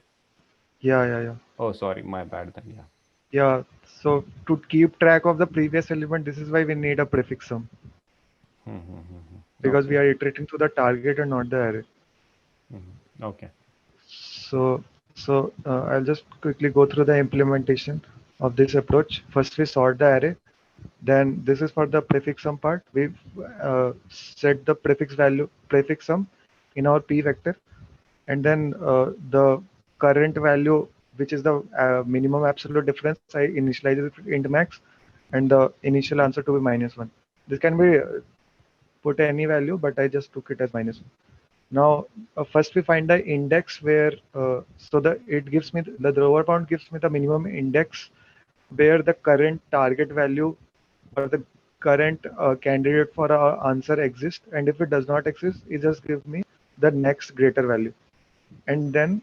Yeah, yeah, yeah. Oh, sorry, my bad then. Yeah. Yeah. So to keep track of the previous element, this is why we need a prefix sum, because we Okay. are iterating to the target and not the array. Okay. So I'll just quickly go through the implementation of this approach. First, we sort the array. Then this is for the prefix sum part. We set the prefix sum in our p vector, and then the current value, which is the minimum absolute difference, I initialize it int max, and the initial answer to be -1. This can be put any value, but I just took it as -1. Now, first we find the index where, so the it gives me the lower bound gives me the minimum index where the current target value or the current candidate for our answer exists, and if it does not exist, it just gives me the next greater value. And then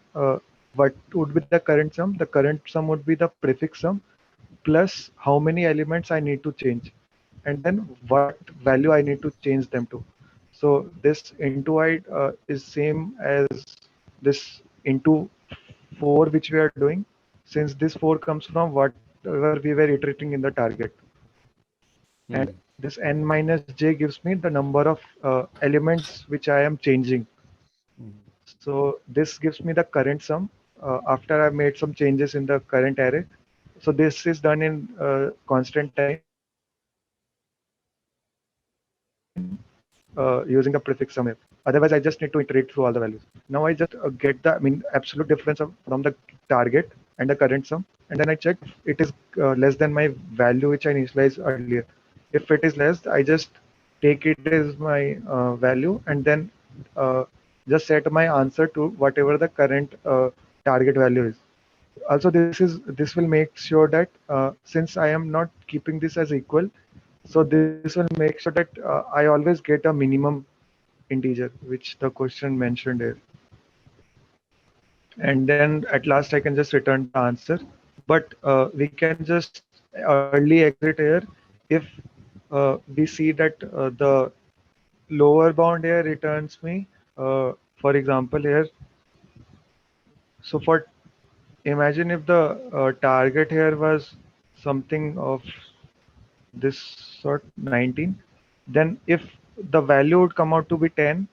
what would be the current sum? The current sum would be the prefix sum plus how many elements I need to change, and then what value I need to change them to. So this into I is same as this into 4 which we are doing, since this 4 comes from whatever we were iterating in the target. And this n minus j gives me the number of elements which I am changing. So this gives me the current sum after I made some changes in the current array. So this is done in constant time using the prefix sum. Otherwise, I just need to iterate through all the values. Now I just get the absolute difference from the target and the current sum, and then I check if it is less than my value which I initialized earlier. If it is less, I just take it as my value, and then just set my answer to whatever the current target value is. Also, this will make sure that since I am not keeping this as equal, so this will make sure that I always get a minimum integer, which the question mentioned here. And then at last I can just return the answer. But we can just early exit here if we see that the lower bound here returns me, for example here. So for imagine if the target here was something of this sort 19, then if the value would come out to be 10,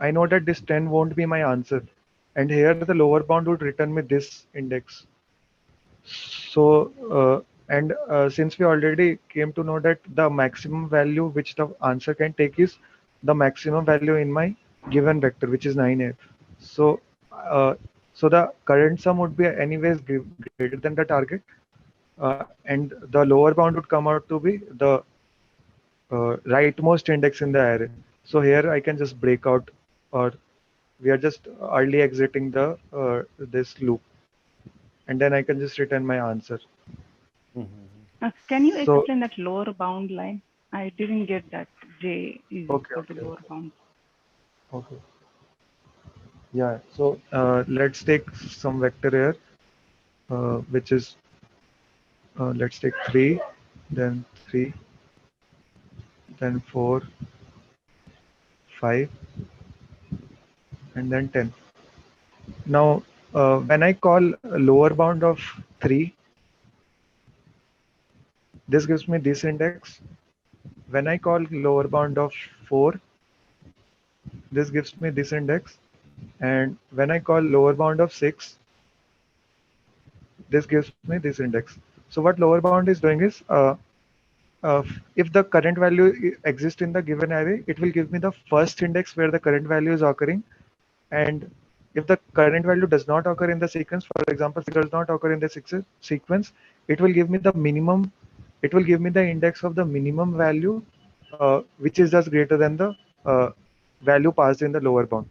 I know that this 10 won't be my answer, and here the lower bound would return me this index. So And since we already came to know that the maximum value which the answer can take is the maximum value in my given vector, which is 9f. So, so the current sum would be anyways greater than the target, and the lower bound would come out to be the rightmost index in the array. So here I can just break out, or we are just early exiting the this loop, and then I can just return my answer. Can you So explain that lower bound line? I didn't get that. J is equal to lower bound. okay. Yeah, so let's take some vector here, which is, let's take 3, then 3, then 4, 5, and then 10. Now, when I call a lower bound of 3, this gives me this index. When I call lower bound of 4, this gives me this index. And when I call lower bound of 6, this gives me this index. So what lower bound is doing is, if the current value exists in the given array, it will give me the first index where the current value is occurring. And if the current value does not occur in the sequence, for example, 6 does not occur in the sequence, it will give me the minimum, it will give me the index of the minimum value, which is just greater than the value passed in the lower bound.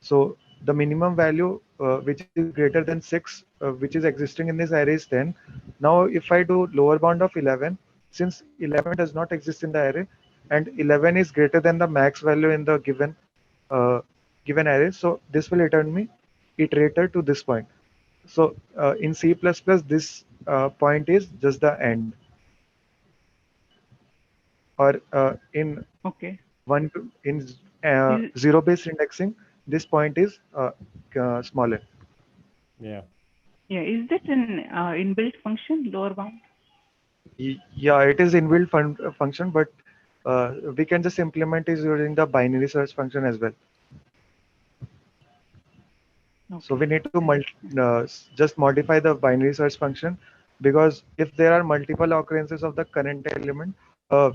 So the minimum value, which is greater than 6, which is existing in this array, is 10. Now, if I do lower bound of 11, since 11 does not exist in the array, and 11 is greater than the max value in the uh, given array, so this will return me iterator to this point. So in C++, this point is just the end, or in Okay. zero-based indexing, this point is smaller. Yeah. Yeah. Is that an inbuilt function, lower bound? Yeah, it is inbuilt function, but we can just implement it using the binary search function as well. Okay. So we need to just modify the binary search function, because if there are multiple occurrences of the current element,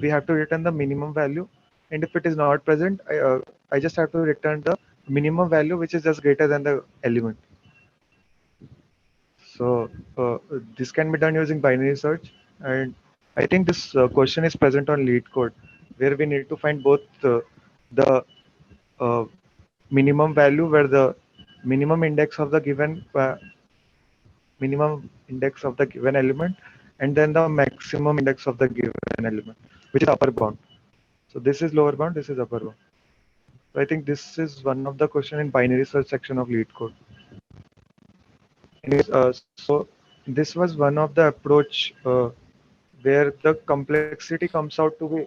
we have to return the minimum value. And if it is not present, I just have to return the minimum value, which is just greater than the element. So this can be done using binary search. And I think this question is present on LeetCode, where we need to find both the minimum value, where the minimum index of the given element, and then the maximum index of the given element, which is upper bound. So this is lower bound, this is upper bound. So I think this is one of the question in binary search section of LeetCode. Anyways, so this was one of the approach where the complexity comes out to be,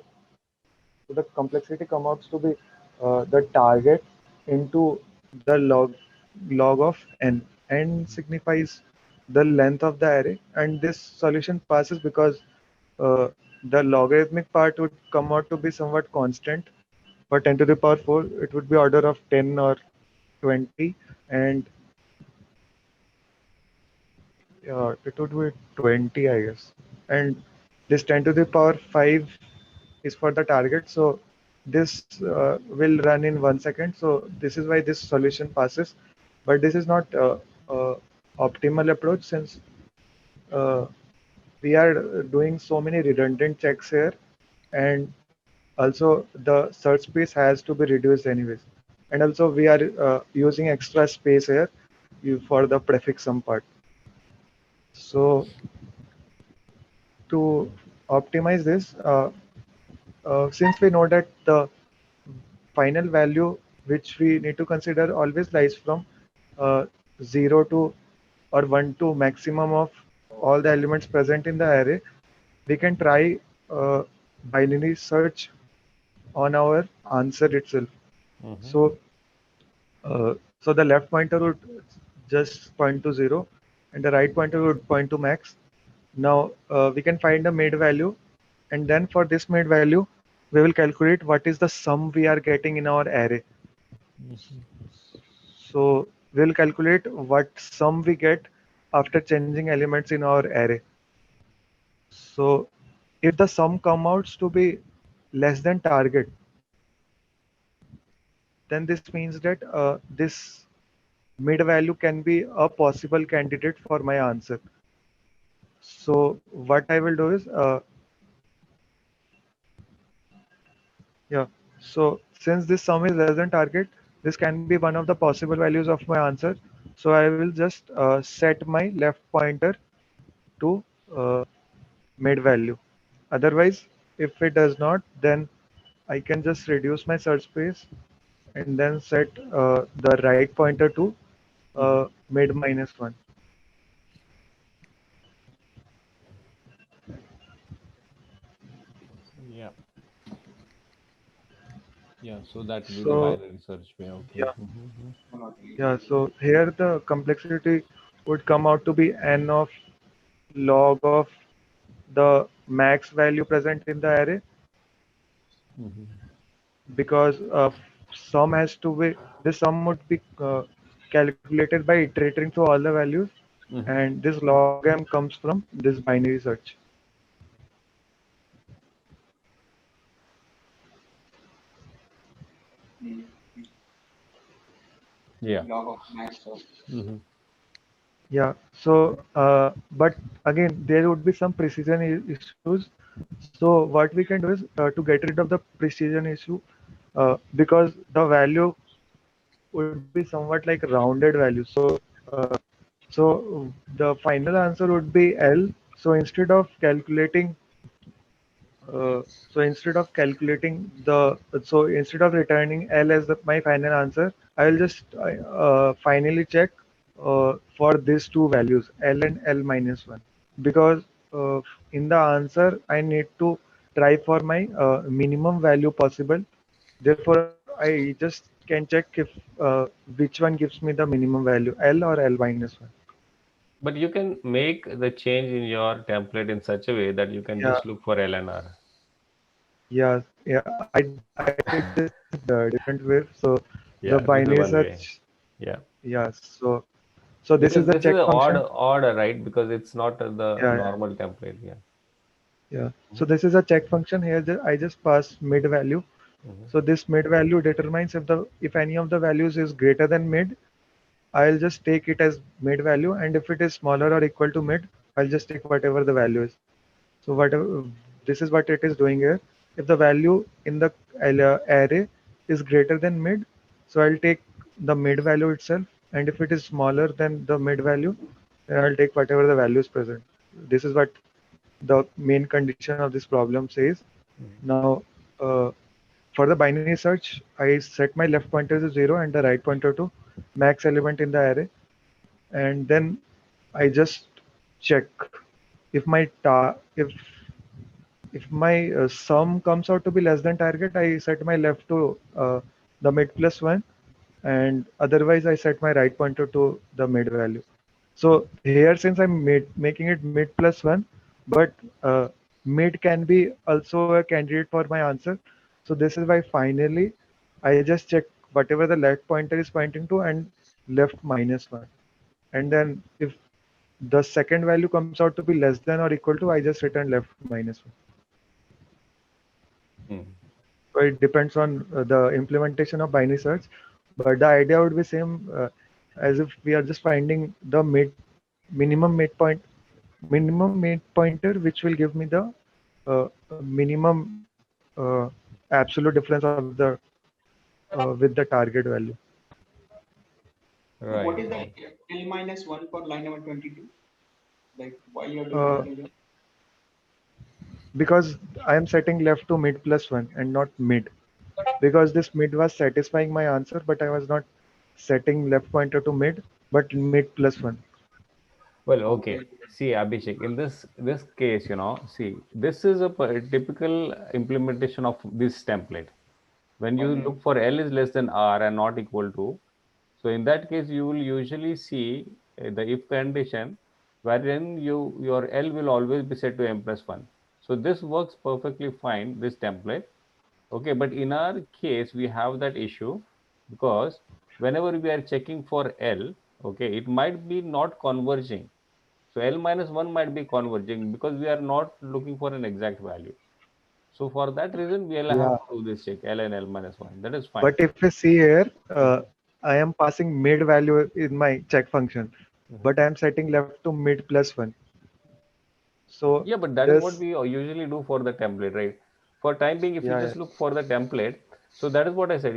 the target into the log of n. N signifies the length of the array, and this solution passes because the logarithmic part would come out to be somewhat constant. For 10 to the power 4, it would be order of 10 or 20, and it would be 20, I guess. And this 10 to the power 5 is for the target. So this will run in 1 second. So this is why this solution passes. But this is not optimal approach, since uh, we are doing so many redundant checks here, and also the search space has to be reduced anyways. And also we are using extra space here for the prefix sum part. So to optimize this, since we know that the final value which we need to consider always lies from 0 to or 1 to maximum of all the elements present in the array, we can try binary search on our answer itself. So, so the left pointer would just point to 0, and the right pointer would point to max. Now we can find a made value, and then for this made value, we will calculate what is the sum we are getting in our array. So we'll calculate what sum we get after changing elements in our array. So if the sum comes out to be less than target, then this means that this mid value can be a possible candidate for my answer. So what I will do is, yeah, so since this sum is less than target, this can be one of the possible values of my answer. So I will just set my left pointer to mid value. Otherwise, if it does not, then I can just reduce my search space and then set the right pointer to mid -1. Yeah. Yeah. So that will be the So binary search way. Okay. yeah, yeah. So here the complexity would come out to be n of log of the max value present in the array, because sum has to be, this sum would be calculated by iterating through all the values, and this log m comes from this binary search. Yeah. Log of max of. Yeah, so but again there would be some precision issues. So what we can do is to get rid of the precision issue, because the value would be somewhat like rounded value. So the final answer would be L. So instead of calculating, instead of returning L as my final answer, I will just finally check for these two values, L and L-1, because in the answer I need to try for my minimum value possible. Therefore, I just can check if which one gives me the minimum value, L or L-1. But you can make the change in your template in such a way that you can Yeah, just look for LNR. yeah. I did this different way. So the Yeah, this is binary one way. search, Yeah. yeah. So this is Because the this is check an function. order, right? Because it's not the Yeah, yeah, normal template. Yeah. yeah. So this is a check function here. I just pass mid value. So this mid value determines if any of the values is greater than mid, I'll just take it as mid value, and if it is smaller or equal to mid, I'll just take whatever the value is. So whatever, this is what it is doing here. If the value in the array is greater than mid, so I'll take the mid value itself, and if it is smaller than the mid value, then I'll take whatever the value is present. This is what the main condition of this problem says. Now, for the binary search, I set my left pointer to 0 and the right pointer to max element in the array, and then I just check if my sum comes out to be less than target. I set my left to the mid +1, and otherwise I set my right pointer to the mid value. So here, since I'm making it mid +1, but mid can be also a candidate for my answer. So this is why finally I just check whatever the left pointer is pointing to and left -1. And then if the second value comes out to be less than or equal to, I just return left -1. So it depends on the implementation of binary search, but the idea would be same, as if we are just finding the minimum midpoint, minimum midpointer, which will give me the minimum absolute difference of the with the target value. So what Right. is the L-1 for line number 22? Like why you are doing Uh, that again? because I am setting left to mid +1 and not mid, because this mid was satisfying my answer, but I was not setting left pointer to mid, but mid +1. Well, okay. Okay. See, Abhishek, in this case, see, this is a typical implementation of this template. When you Okay. look for L is less than R and not equal to, so in that case, you will usually see the if condition wherein your L will always be set to m+1. So this works perfectly fine, this template. Okay, but in our case, we have that issue because whenever we are checking for L, okay, it might be not converging. So L minus 1 might be converging because we are not looking for an exact value. So for that reason, we'll have Yeah. to do this check L and L minus 1. That is fine. But if we see here, I am passing mid value in my check function, but I am setting left to mid plus 1. So Yeah, but that is what this, we usually do for the template, right? For time being, if you yeah, just look for the template, so that is what I said,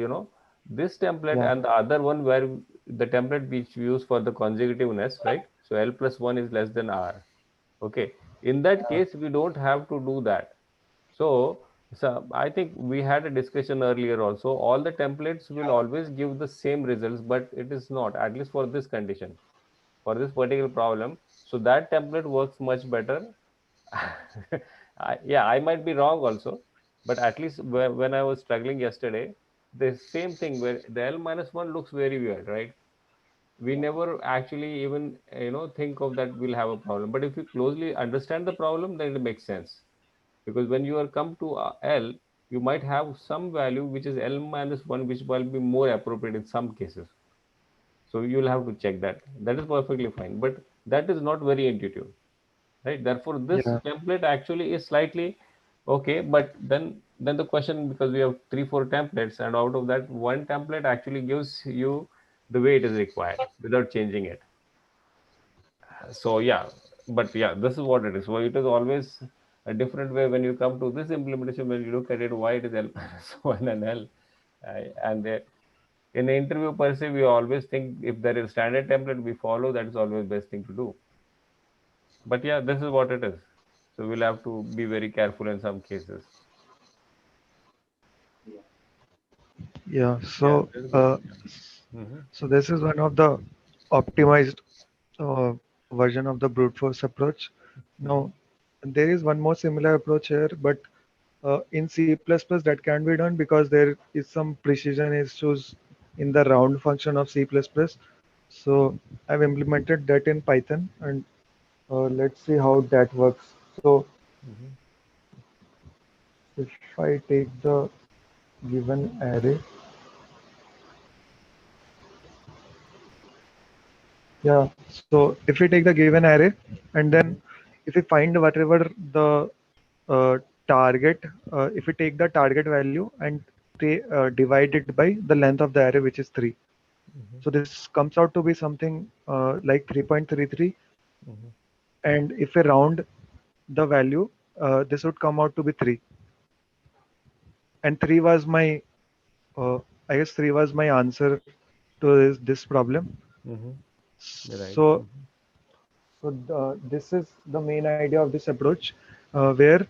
this template yeah, and the other one where the template which we use for the consecutiveness, right? So L plus 1 is less than R. Okay. In that yeah, case, we don't have to do that. So I think we had a discussion earlier also. All the templates will always give the same results, but it is not, at least for this condition, for this particular problem. So that template works much better. Yeah, I might be wrong also, but at least when I was struggling yesterday, the same thing where the L minus 1 looks very weird, right? We never actually even think of that we'll have a problem. But if you closely understand the problem, then it makes sense, because when you are come to L, you might have some value which is L minus 1, which will be more appropriate in some cases. So you'll have to check that. That is perfectly fine, but that is not very intuitive, right? Therefore this yeah, template actually is slightly okay, but then the question, because we have 3 4 templates, and out of that one template actually gives you the way it is required without changing it. So yeah, but yeah, this is what it is. So it is always a different way when you come to this implementation. When you look at it, why it is L minus 1 and L, and in the interview per se, we always think if there is standard template we follow, that is always best thing to do. But yeah, this is what it is. So we'll have to be very careful in some cases. yeah. Yeah, So, this is good. Mm-hmm. so this is one of the optimized uh, version of the brute force approach. Mm-hmm. Now, there is one more similar approach here, but in C++ that can be done because there is some precision issues in the round function of C++. So I've implemented that in Python, and let's see how that works. So Mm-hmm. if I take the given array, yeah, so if we take the given array and Mm-hmm. then if we find whatever the uh, target, if we take the target value and divide it by the length of the array, which is 3. Mm-hmm. So this comes out to be something like 3.33. Mm-hmm. And if we round the value, this would come out to be 3. And 3 was my, I guess 3 was my answer to this problem. Mm-hmm. Right. So, this is the main idea of this approach, where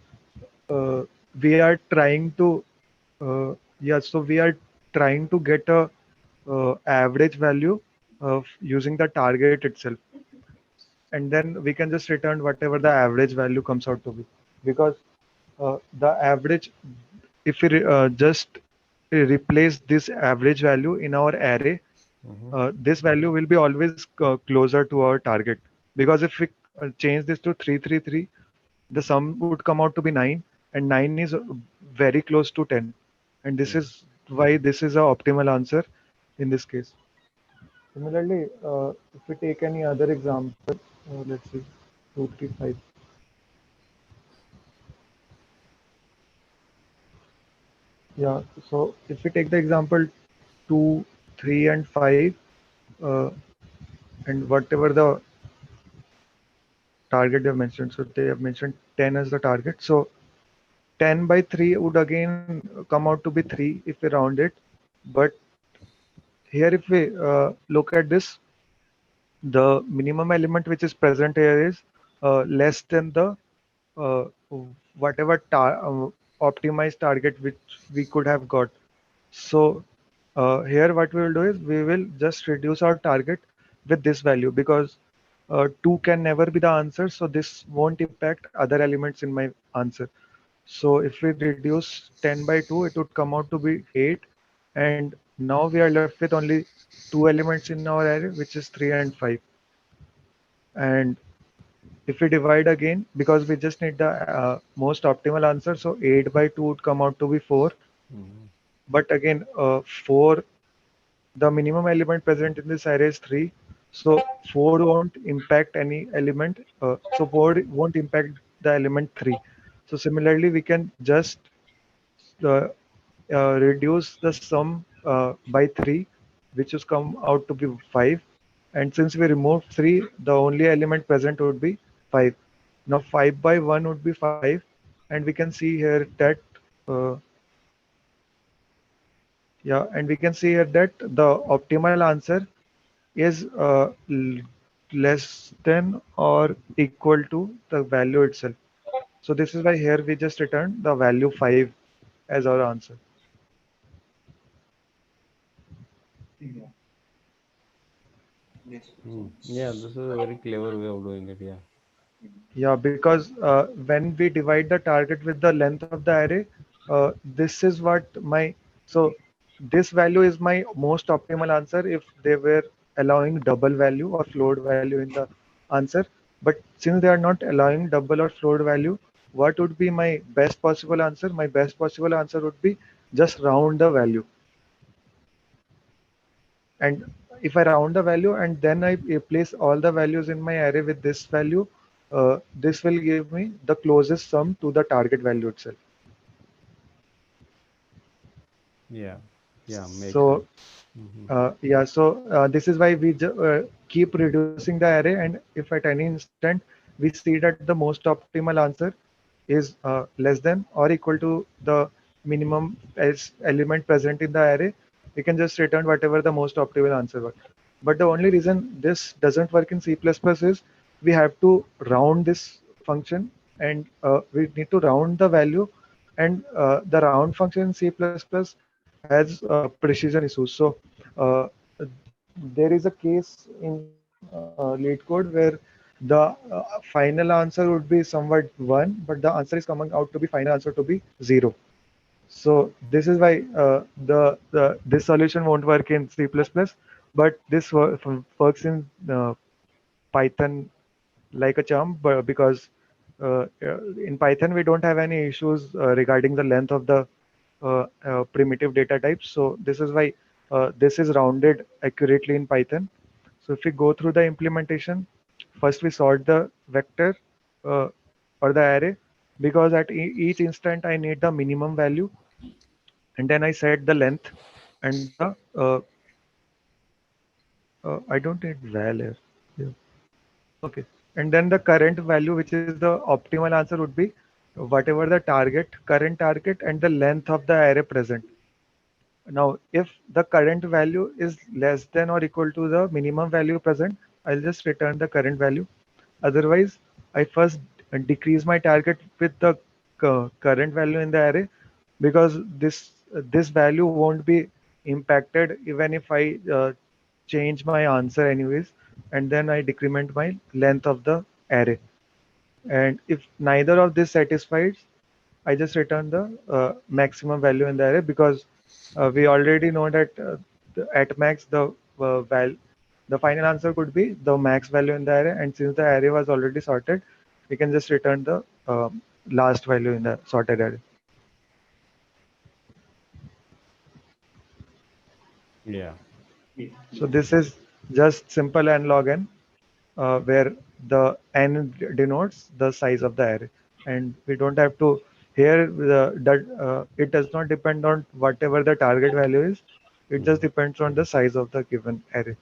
uh, we are trying to, so we are trying to get a average value of using the target itself, and then we can just return whatever the average value comes out to be, because the average, if we just replace this average value in our array, Mm-hmm. this value will be always closer to our target, because if we change this to 333, the sum would come out to be 9, and 9 is very close to 10, and this Mm-hmm. is why this is a optimal answer in this case. Similarly, if we take any other example, let's see, 235. Yeah, so if we take the example 2, 3, and 5, uh, and whatever the target they have mentioned, so they have mentioned 10 as the target. So 10 by 3 would again come out to be 3 if we round it. But here, if we look at this, the minimum element which is present here is less than the uh, whatever optimized target which we could have got. So here what we will do is we will just reduce our target with this value, because 2 can never be the answer, so this won't impact other elements in my answer. So if we reduce 10 by 2, it would come out to be 8, and now we are left with only 2 elements in our array, which is 3 and 5. And if we divide again, because we just need the most optimal answer, so 8 by 2 would come out to be 4. Mm-hmm. But again, 4, the minimum element present in this array is 3. So 4 won't impact any element. So 4 won't impact the element 3. So similarly, we can just uh, reduce the sum by 3, which is come out to be 5. And since we remove 3, the only element present would be 5. Now 5 by 1 would be 5. And we can see here that, uh, yeah, and we can see here that the optimal answer is less than or equal to the value itself. So this is why here we just return the value 5 as our answer. Yeah, this is a very clever way of doing it. Yeah. Yeah, because when we divide the target with the length of the array, this is what my, so this value is my most optimal answer if they were allowing double value or float value in the answer. But since they are not allowing double or float value, what would be my best possible answer? My best possible answer would be just round the value. And if I round the value and then I place all the values in my array with this value, this will give me the closest sum to the target value itself. Yeah. Yeah. Makes So sense. Hmm. yeah, so this is why we keep reducing the array, and if at any instant we see that the most optimal answer is less than or equal to the minimum as element present in the array, we can just return whatever the most optimal answer was. But the only reason this doesn't work in C++ is we have to round this function, and we need to round the value, and the round function in C++ has precision issues. So uh, there is a case in LeetCode where the final answer would be somewhat 1, but the answer is coming out to be final answer to be 0. So this is why the this solution won't work in C++, but this works in Python like a charm, because in Python we don't have any issues regarding the length of the primitive data types. So this is why this is rounded accurately in Python. So if we go through the implementation, first we sort the vector uh, or the array, because at each instant I need the minimum value, and then I set the length and the I don't need val here. Yeah. Okay. And then the current value, which is the optimal answer, would be whatever the current target, and the length of the array present. Now, if the current value is less than or equal to the minimum value present, I'll just return the current value. Otherwise, I first decrease my target with the current value in the array, because this value won't be impacted even if I change my answer anyways, and then I decrement my length of the array. And if neither of this satisfies, I just return the maximum value in the array, because we already know that at max the final answer could be the max value in the array, and since the array was already sorted, we can just return the last value in the sorted array. Yeah. So this is just simple n log n, where the n denotes the size of the array, and we don't have to here it does not depend on whatever the target value is. It just depends on the size of the given array.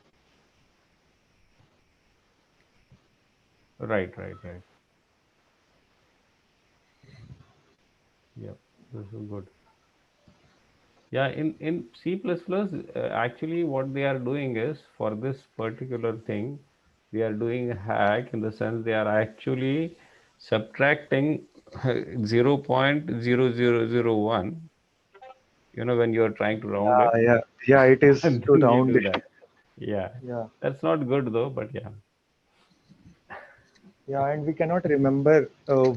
Right. Right. Right. Yep. This is good. Yeah, in C++, actually what they are doing is for this particular thing, they are doing a hack in the sense they are actually subtracting 0.0001, when you are trying to round it, Yeah, it is and to then they round do it. that. Yeah, Yeah, that's not good though, but yeah. yeah, and we cannot remember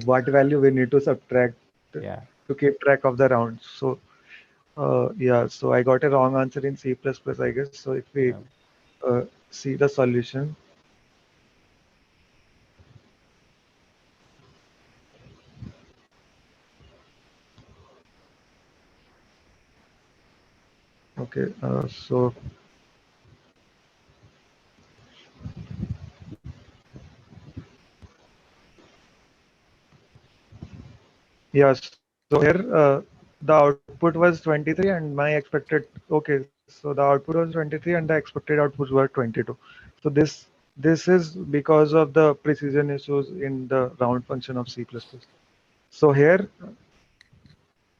what value we need to subtract Yeah. to keep track of the rounds. So yeah, so I got a wrong answer in C++, I guess. So if we Yeah. see the solution, okay, so Yes. So here the output was 23 and my expected, okay, so the output was 23 and the expected outputs were 22. So this is because of the precision issues in the round function of C++. So here,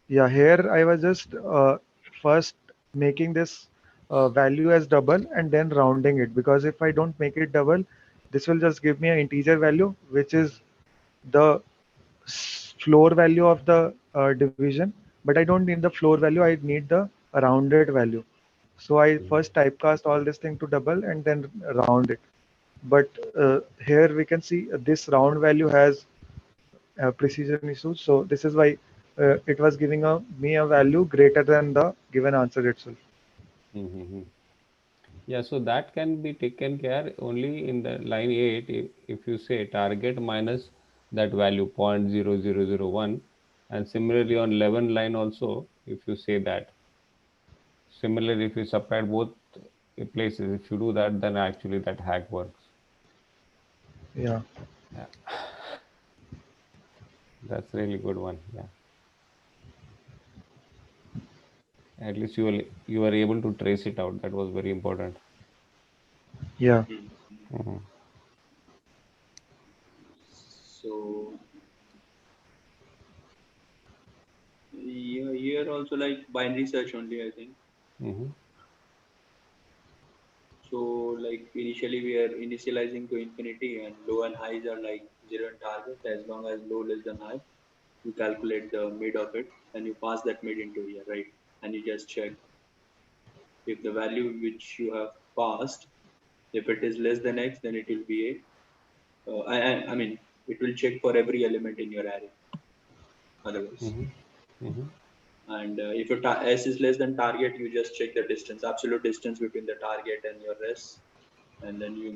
yeah, here I was just first making this value as double and then rounding it, because if I don't make it double, this will just give me an integer value, which is the floor value of the division, but I don't need the floor value. I need the rounded value. So I first typecast all this thing to double and then round it. But here we can see this round value has precision issues. So this is why it was giving me a value greater than the given answer itself. Mm-hmm. Yeah, so that can be taken care only in the line 8 if you say target minus that value 0.0001, and similarly on 11 line also if you say that. Similarly, if you subtract both places, if you do that, then actually that hack works. Yeah. Yeah, that's really good one. Yeah, at least you were able to trace it out. That was very important. Yeah. Mhm. So here also like binary search only, I think. Mhm. So like initially we are initializing to infinity, and low and highs are like zero and target. As long as low less than high, you calculate the mid of it and you pass that mid into here, right? And you just check if the value which you have passed, if it is less than x, then it will be a. I mean, it will check for every element in your array. Otherwise, Mhm. Mhm. and if your s is less than target, you just check the distance, absolute distance between the target and your res, and then you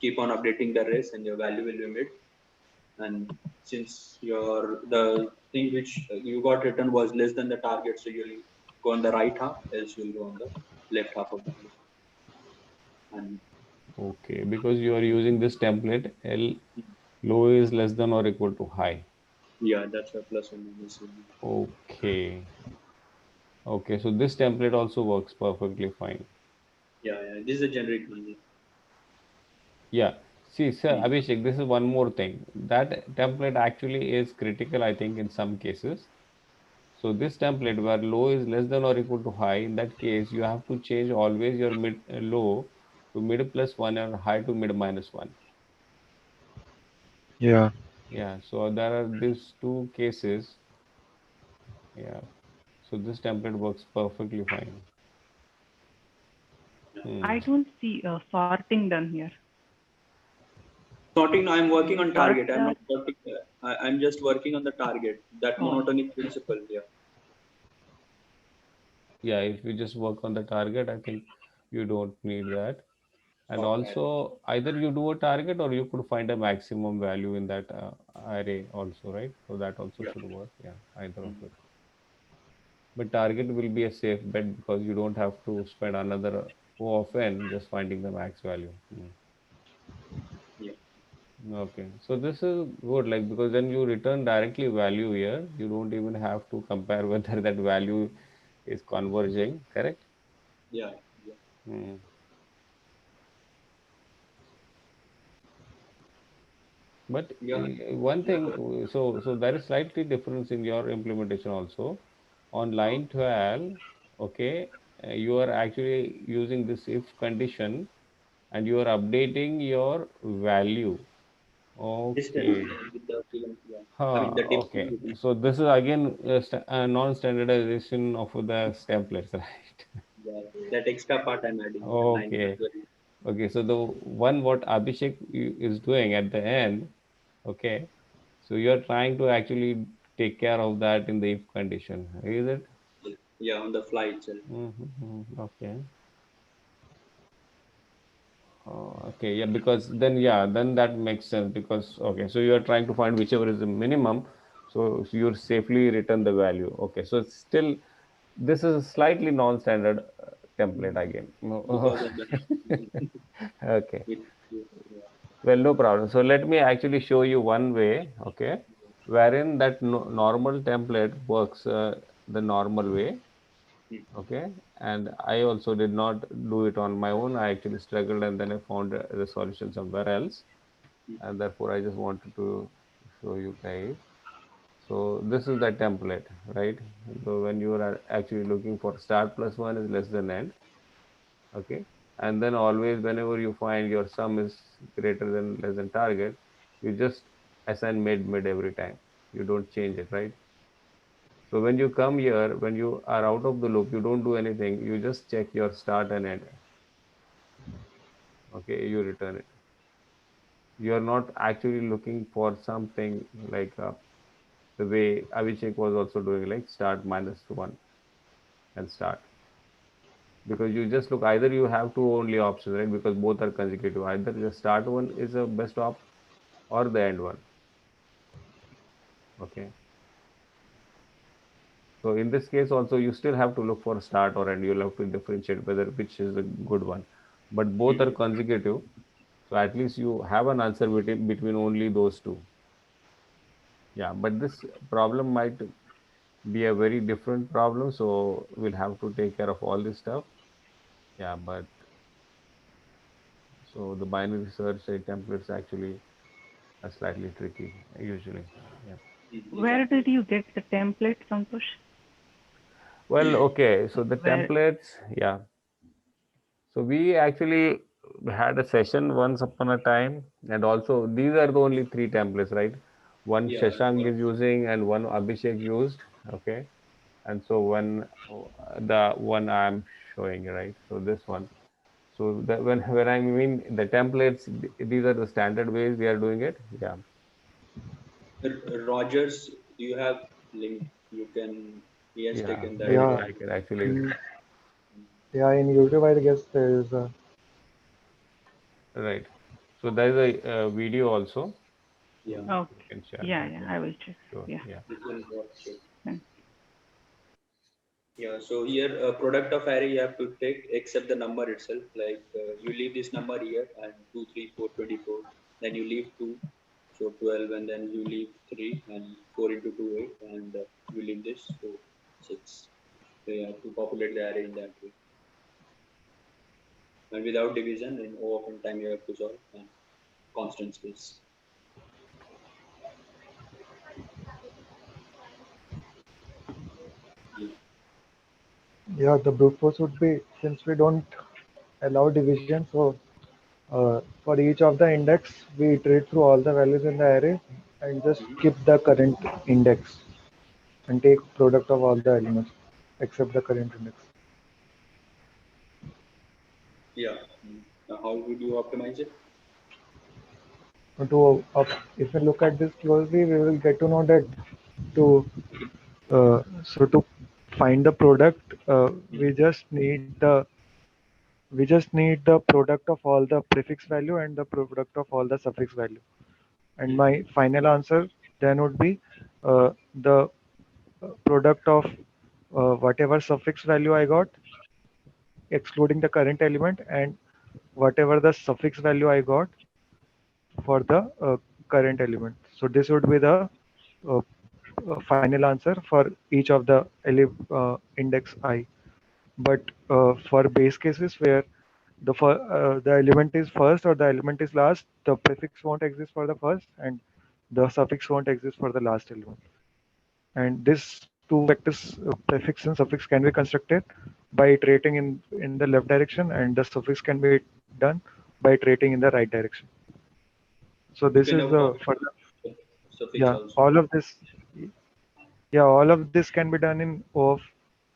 keep on updating the res, and your value will be mid. And since the thing which you got written was less than the target, so you'll go on the right half, else you'll go on the left half of the loop. And Okay, because you are using this template, L low is less than or equal to high. yeah, that's a plus or minus. Okay. Okay, so this template also works perfectly fine. Yeah, this is a generic one. Yeah. See, sir, Hmm. Abhishek, this is one more thing. That template actually is critical, I think, in some cases. So this template where low is less than or equal to high, in that case, you have to change always your mid low to mid plus one and high to mid minus one. Yeah. Yeah. So there are these two cases. Yeah. So this template works perfectly fine. Hmm. I don't see sorting done here. Sorting, no, I'm working on Sort target. I'm the not sorting. I'm just working on the target. That oh, monotonic principle. Yeah. Yeah, if you just work on the target, I think you don't need that. And Stop that. also, either you do a target or you could find a maximum value in that array also, right? So that also Yeah. should work. Yeah, either of Mhm. it. But target will be a safe bet because you don't have to spend another often just finding the max value. Yeah. Okay, so this is good, like because then you return directly value here. You don't even have to compare whether that value is converging, correct? Yeah. Yeah. Hmm. But Yeah. one thing, so there is slightly difference in your implementation also. On line 12, okay, you are actually using this if condition and you are updating your value. Distance Okay. with the given. Yeah. I Huh, mean the distance okay. between. So this is again a non-standardization of the templates, right? Yeah. That extra part I'm adding here. Line Okay. 12. Okay. So the one what Abhishek is doing at the end, okay. So you're trying to actually take care of that in the if condition, is it? Yeah, on the fly itself. Okay. Okay, yeah, because then yeah, then that makes sense because okay, so you are trying to find whichever is the minimum, so you're safely return the value. Okay, so it's still this is a slightly non-standard template again. Because of the. Okay, It, yeah. well, no problem. So let me actually show you one way. Okay, wherein that normal template works the normal way. Okay, and I also did not do it on my own. I actually struggled, and then I found the solution somewhere else, and therefore I just wanted to show you guys. So this is the template, right? So when you are actually looking for start plus 1 is less than end, okay, and then always whenever you find your sum is greater than less than target, you just assign mid every time. You don't change it, right? So when you come here, when you are out of the loop, you don't do anything. You just check your start and end. Okay, you return it. You are not actually looking for something like the way Abhishek was also doing, like start -1 and start. Because you just look, either you have two only options, right? Because both are consecutive. Either the start one is the best op or the end one. Okay. So in this case also, you still have to look for start or end. You'll have to differentiate whether which is a good one. But both are consecutive. So at least you have an answer between only those two. Yeah, but this problem might be a very different problem. So we'll have to take care of all this stuff. Yeah, but so the binary search templates actually are slightly tricky usually. Yeah. Where did you get the template, Santosh? Well, okay. So the Where? templates, yeah. So we actually had a session once upon a time, and also these are the only three templates, right? One Yeah. Shashank is using and one Abhishek used, okay? And so one, the one I'm showing, right? So this one. So that when I mean the templates, these are the standard ways we are doing it. Yeah. Rogers, do you have link? You can. He has Yeah. taken that. Yeah, I can actually, in, yeah, in YouTube, I guess there is a, right. So there is a video also. Yeah. So Okay. you can share Yeah, that. yeah, Yeah. I will check. Sure. Yeah. Yeah. You can watch it. Thanks. Yeah, so here product of array you have to take except the number itself. Like you leave this number here and 2, 3, 4, 24. Then you leave 2, so 12, and then you leave 3 and 4 into 2, 8, and you leave this, so 6. So you have to populate the array in that way. And without division, in O of n time you have to solve and constant space. Yeah. yeah, the brute force would be, since we don't allow division, so for each of the index, we iterate through all the values in the array and just keep the current index and take product of all the elements except the current index. Yeah. How would you optimize it? If we look at this closely, we will get to know that to to find the product, we just need the product of all the prefix value and the product of all the suffix value. And my final answer then would be the product of whatever suffix value I got, excluding the current element, and whatever the suffix value I got for the current element. So this would be the uh, final answer for each of the index I. But for base cases where the element is first or the element is last, the prefix won't exist for the first and the suffix won't exist for the last element. And these two vectors, prefix and suffix, can be constructed by iterating in the left direction, and the suffix can be done by iterating in the right direction. So You this can is have the for suffix yeah, also. all of this, yeah, all of this can be done in of,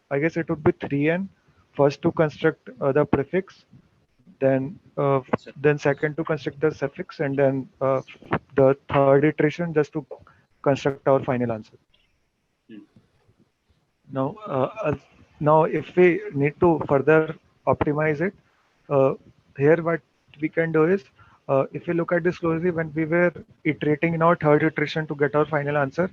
I guess it would be 3n. First to construct the prefix, then second to construct the suffix, and then the third iteration just to construct our final answer. Hmm. Now, now if we need to further optimize it, uh, here what we can do is, if we look at this closely, when we were iterating in our third iteration to get our final answer,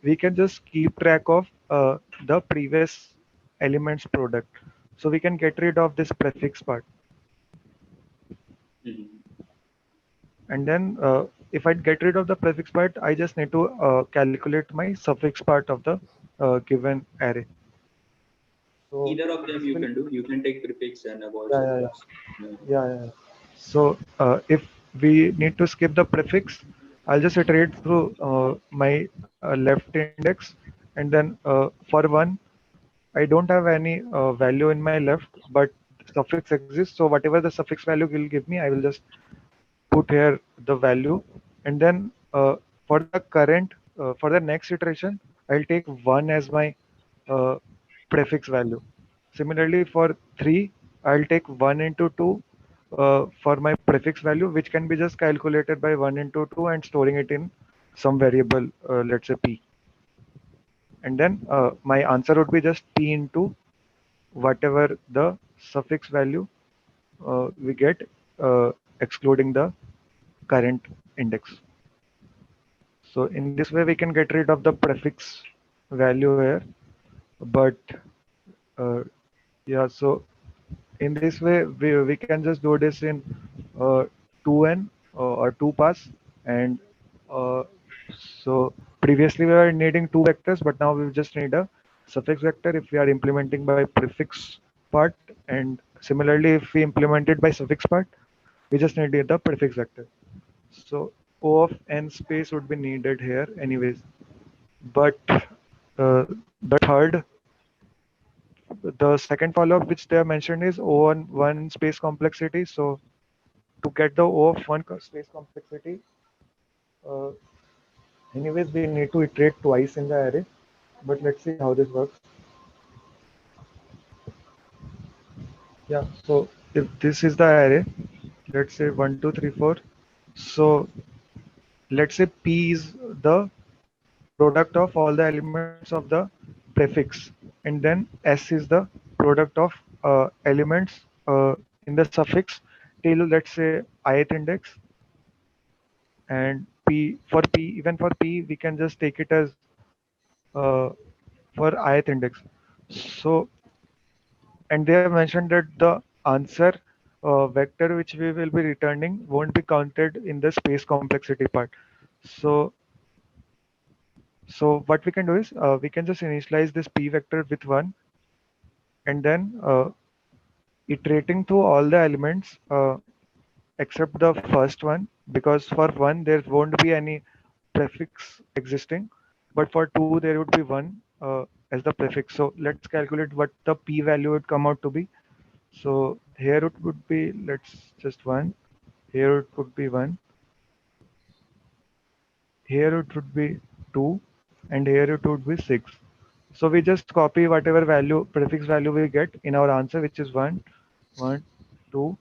we can just keep track of the previous elements product. So we can get rid of this prefix part. Mhm. And then if I get rid of the prefix part, I just need to calculate my suffix part of the given array. So Either of them this you will, can do. You can take prefix and avoid yeah, yeah, yeah, suffix. Yeah. yeah. So if we need to skip the prefix, I'll just iterate through my left index, and then for one, I don't have any value in my left, but suffix exists. So whatever the suffix value will give me, I will just put here the value, and then for the current for the next iteration, I'll take 1 as my uh, prefix value. Similarly, for 3, I'll take 1 into 2 for my prefix value, which can be just calculated by 1 into 2 and storing it in some variable, let's say p. And then my answer would be just p into whatever the suffix value we get, excluding the current index. So in this way, we can get rid of the prefix value here. But uh, yeah, so in this way, we can just do this in uh, 2n or 2 pass. And uh, so previously we were needing 2 vectors, but now we just need a suffix vector if we are implementing by prefix part. And similarly, if we implement it by suffix part, we just need the prefix vector. So O of n space would be needed here anyways. But the third, the second follow-up which they have mentioned is O on one space complexity. So to get the O of one space complexity, uh, anyways, we need to iterate twice in the array. But let's see how this works. Yeah, so if this is the array, let's say 1, 2, 3, 4. So let's say P is the product of all the elements of the prefix, and then S is the product of elements in the suffix till, let's say, ith index. And P, for P, even for P, we can just take it as uh, for ith index. So, and they have mentioned that the answer vector which we will be returning won't be counted in the space complexity part. So what we can do is we can just initialize this p vector with 1, and then iterating through all the elements except the first one, because for 1 there won't be any prefix existing, but for 2 there would be 1 as the prefix. So let's calculate what the p value would come out to be. So here it would be, let's just 1, here it would be 1, here it would be 2, and here it would be 6. So we just copy whatever value, prefix value we get in our answer, which is 1, 1, 2,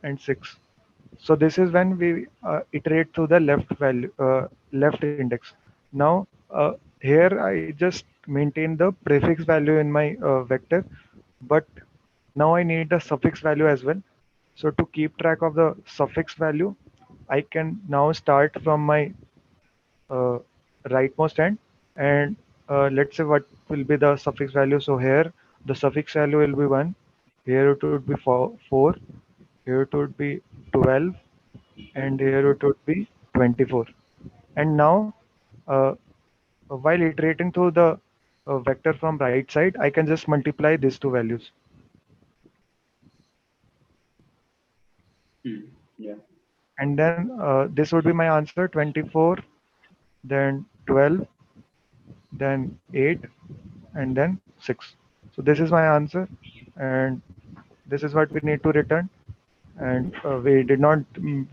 and 6. So this is when we iterate through the left value, left index. Now here I just maintain the prefix value in my vector, but now I need the suffix value as well. So to keep track of the suffix value, I can now start from my uh, rightmost end, and let's say what will be the suffix value. So here the suffix value will be 1, here it would be 4, here it would be 12, and here it would be 24. And now while iterating through the vector from right side, I can just multiply these two values. Yeah. And then this would be my answer: 24, then 12, then 8, and then 6. So this is my answer, and this is what we need to return. And we did not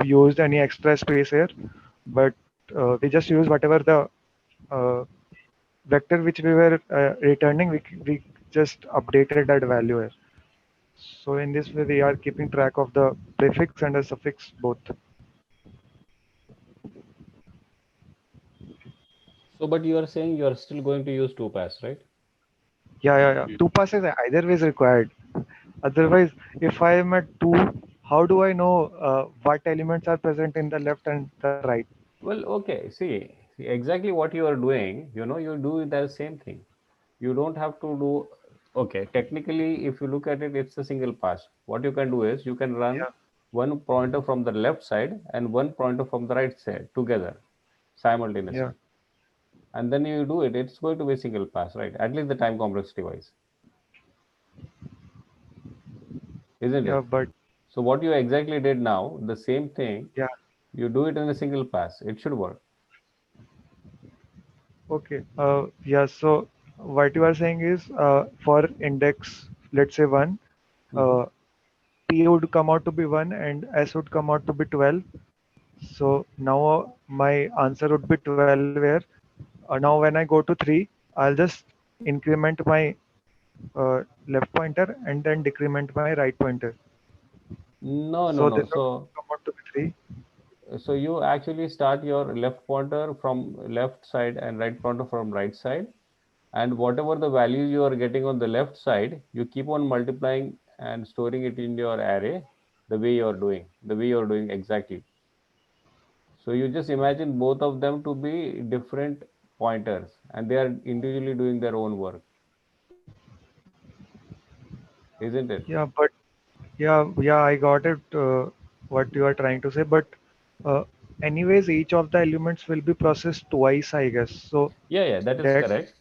use any extra space here, but we just use whatever the uh, vector which we were returning, we just updated that value here. So in this way, we are keeping track of the prefix and the suffix both. So, but you are saying you are still going to use 2pass, right? Yeah. 2 passes either way is required. Otherwise, if I am at 2, how do I know what elements are present in the left and the right? Well, okay. See exactly what you are doing. You do the same thing. You don't have to do. Okay, technically, if you look at it, it's a single pass. What you can do is you can run Yeah. one pointer from the left side and one pointer from the right side together simultaneously. Yeah. And then you do it, it's going to be a single pass, right? At least the time complexity wise, isn't Yeah. it? But So what you exactly did now, the same thing, yeah. you do it in a single pass. It should work. Okay. Yeah. So what you are saying is, for index, let's say 1, Mhm. P would come out to be 1 and S would come out to be 12. So now my answer would be 12, where now when I go to 3, I'll just increment my left pointer and then decrement my right pointer. No, no, So no. this would So come out to be 3. so you actually start your left pointer from left side and right pointer from right side, and whatever the values you are getting on the left side, you keep on multiplying and storing it in your array the way you're doing exactly. So you just imagine both of them to be different pointers and they are individually doing their own work, isn't it? Yeah, but yeah, I got it. What you are trying to say, but uh, anyways, each of the elements will be processed twice, I guess. So Yeah, that is that correct.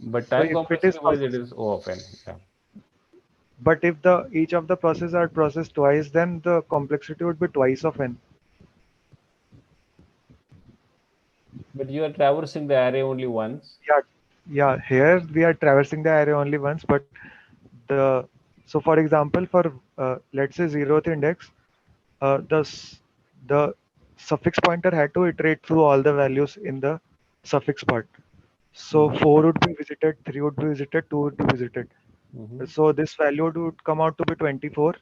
But so time if it is complexity wise, it processed, is O of n. Yeah. but if the each of the processes are processed twice, then the complexity would be twice of n. But you are traversing the array only once. Yeah, yeah. Here we are traversing the array only once, but the so for example, for let's say 0th index, the suffix pointer had to iterate through all the values in the suffix part. So Mm-hmm. 4 would be visited, 3 would be visited, 2 would be visited. Mm-hmm. So this value would come out to be 24.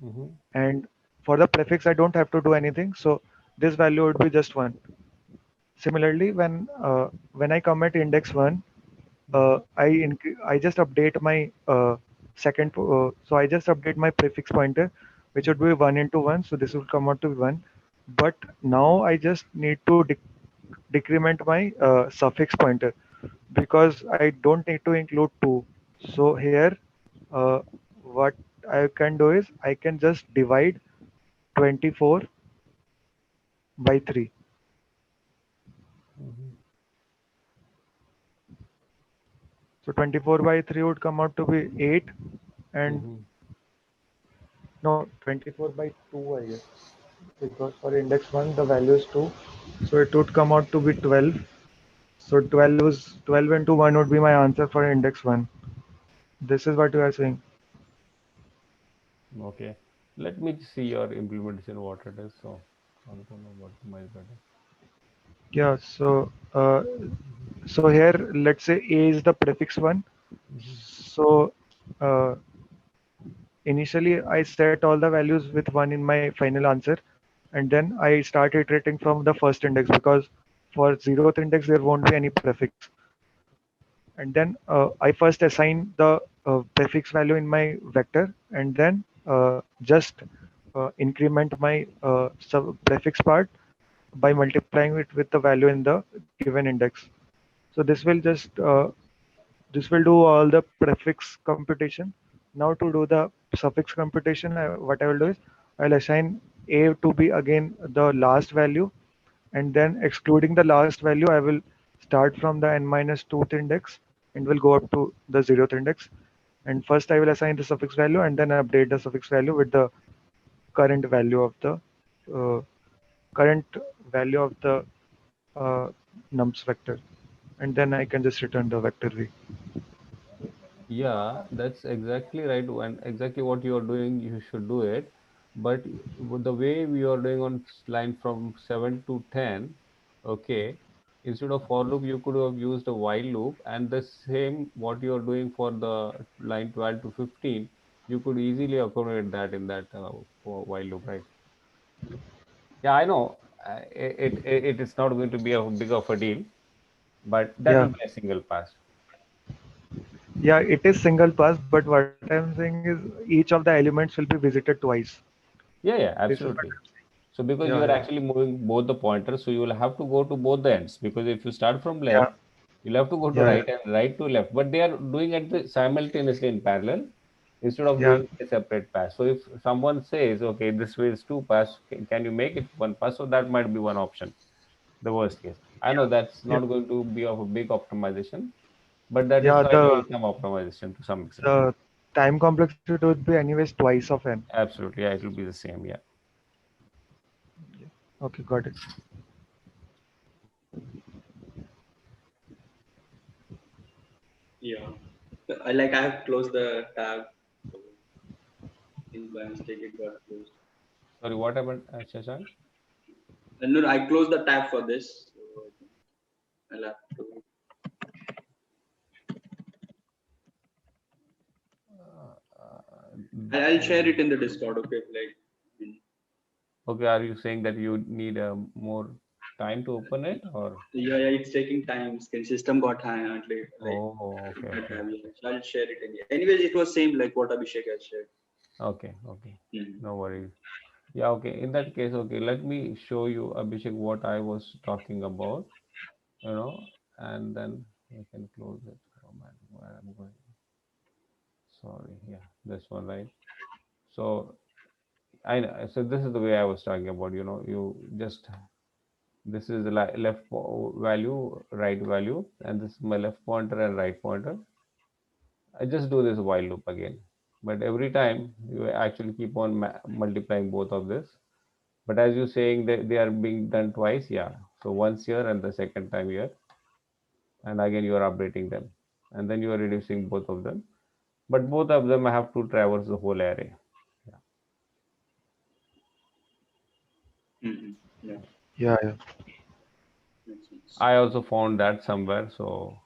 Mm-hmm. And for the prefix, I don't have to do anything. So this value would be just 1. Similarly, when I come at index 1, Mm-hmm. I just update my so I just update my prefix pointer, which would be 1 into 1. So this will come out to be 1. But now I just need to decrement my suffix pointer, because I don't need to include 2. So here, uh, what I can do is I can just divide 24 by 3. Mm-hmm. So 24 by 3 would come out to be 8, and Mm-hmm. no, 24 by 2, I guess, because for index 1 the value is 2. So it would come out to be 12. So 12 into 1 would be my answer for index 1. This is what you are saying. Okay. Let me see your implementation what it is. So I don't know what my better. Yeah, so here let's say A is the prefix one. Mm-hmm. So uh, initially I set all the values with 1 in my final answer, and then I start iterating from the first index, because for 0th index there won't be any prefix. And then I first assign the prefix value in my vector, and then just increment my prefix part by multiplying it with the value in the given index. So this will do all the prefix computation. Now to do the suffix computation, what I will do is I'll assign a to be again the last value, and then excluding the last value, I will start from the n minus 2th index and will go up to the 0th index. And first I will assign the suffix value and then update the suffix value with the current value of the uh, current value of the uh, nums vector, and then I can just return the vector v. Yeah, that's exactly right, and exactly what you are doing, you should do it. But with the way we are doing on line from 7 to 10, okay, instead of for loop, you could have used a while loop, and the same what you are doing for the line 12 to 15, you could easily accommodate that in that for while loop, right? Yeah, I know. It is not going to be a big of a deal, but that will Yeah, be a single pass. yeah, it is single pass, but what I'm saying is each of the elements will be visited twice. Yeah, This is what absolutely. I'm saying. So because you Yeah, are yeah, actually moving both the pointers, so you will have to go to both the ends. Because if you start from yeah, left, you'll have to go to yeah, right and right to left. But they are doing it simultaneously in parallel. instead of Yeah. doing a separate pass. So if someone says, okay, this way is 2 pass, can you make it 1 pass? So that might be one option, the worst case. I know that's Yeah. not going to be of a big optimization, but that is Yeah. trying some optimization to some extent. The time complexity would be anyways twice of n. Absolutely, yeah, it will be the same. Yeah. Okay, got it. Yeah. I have closed the tab. So in by mistake it got closed. Sorry, what happened, Shashank? No, I closed the tab for this. So I think I'll have to. I'll share it in the Discord. Okay, Okay, are you saying that you need more time to open it, or? yeah, it's taking time. System got hang like Oh, okay, that okay, tab, yeah. So I'll share it in here. Anyways, it was same like what Abhishek has shared. okay, okay. Hmm. No worries. Yeah, okay. In that case, okay, let me show you, Abhishek, what I was talking about, and then we can close it. Oh man, where I'm going. Sorry, yeah, this one, right? So I know, so this is the way I was talking about, you just, this is the value, right value, and this is my left pointer and right pointer. I just do this while loop again, but every time you actually keep on multiplying both of this. But as you're saying that they are being done twice, yeah. So once here and the second time here, and again you are updating them, and then you are reducing both of them. But both of them have to traverse the whole array. Yeah. Hmm. Yeah, Yeah, yeah. makes sense. I also found that somewhere, so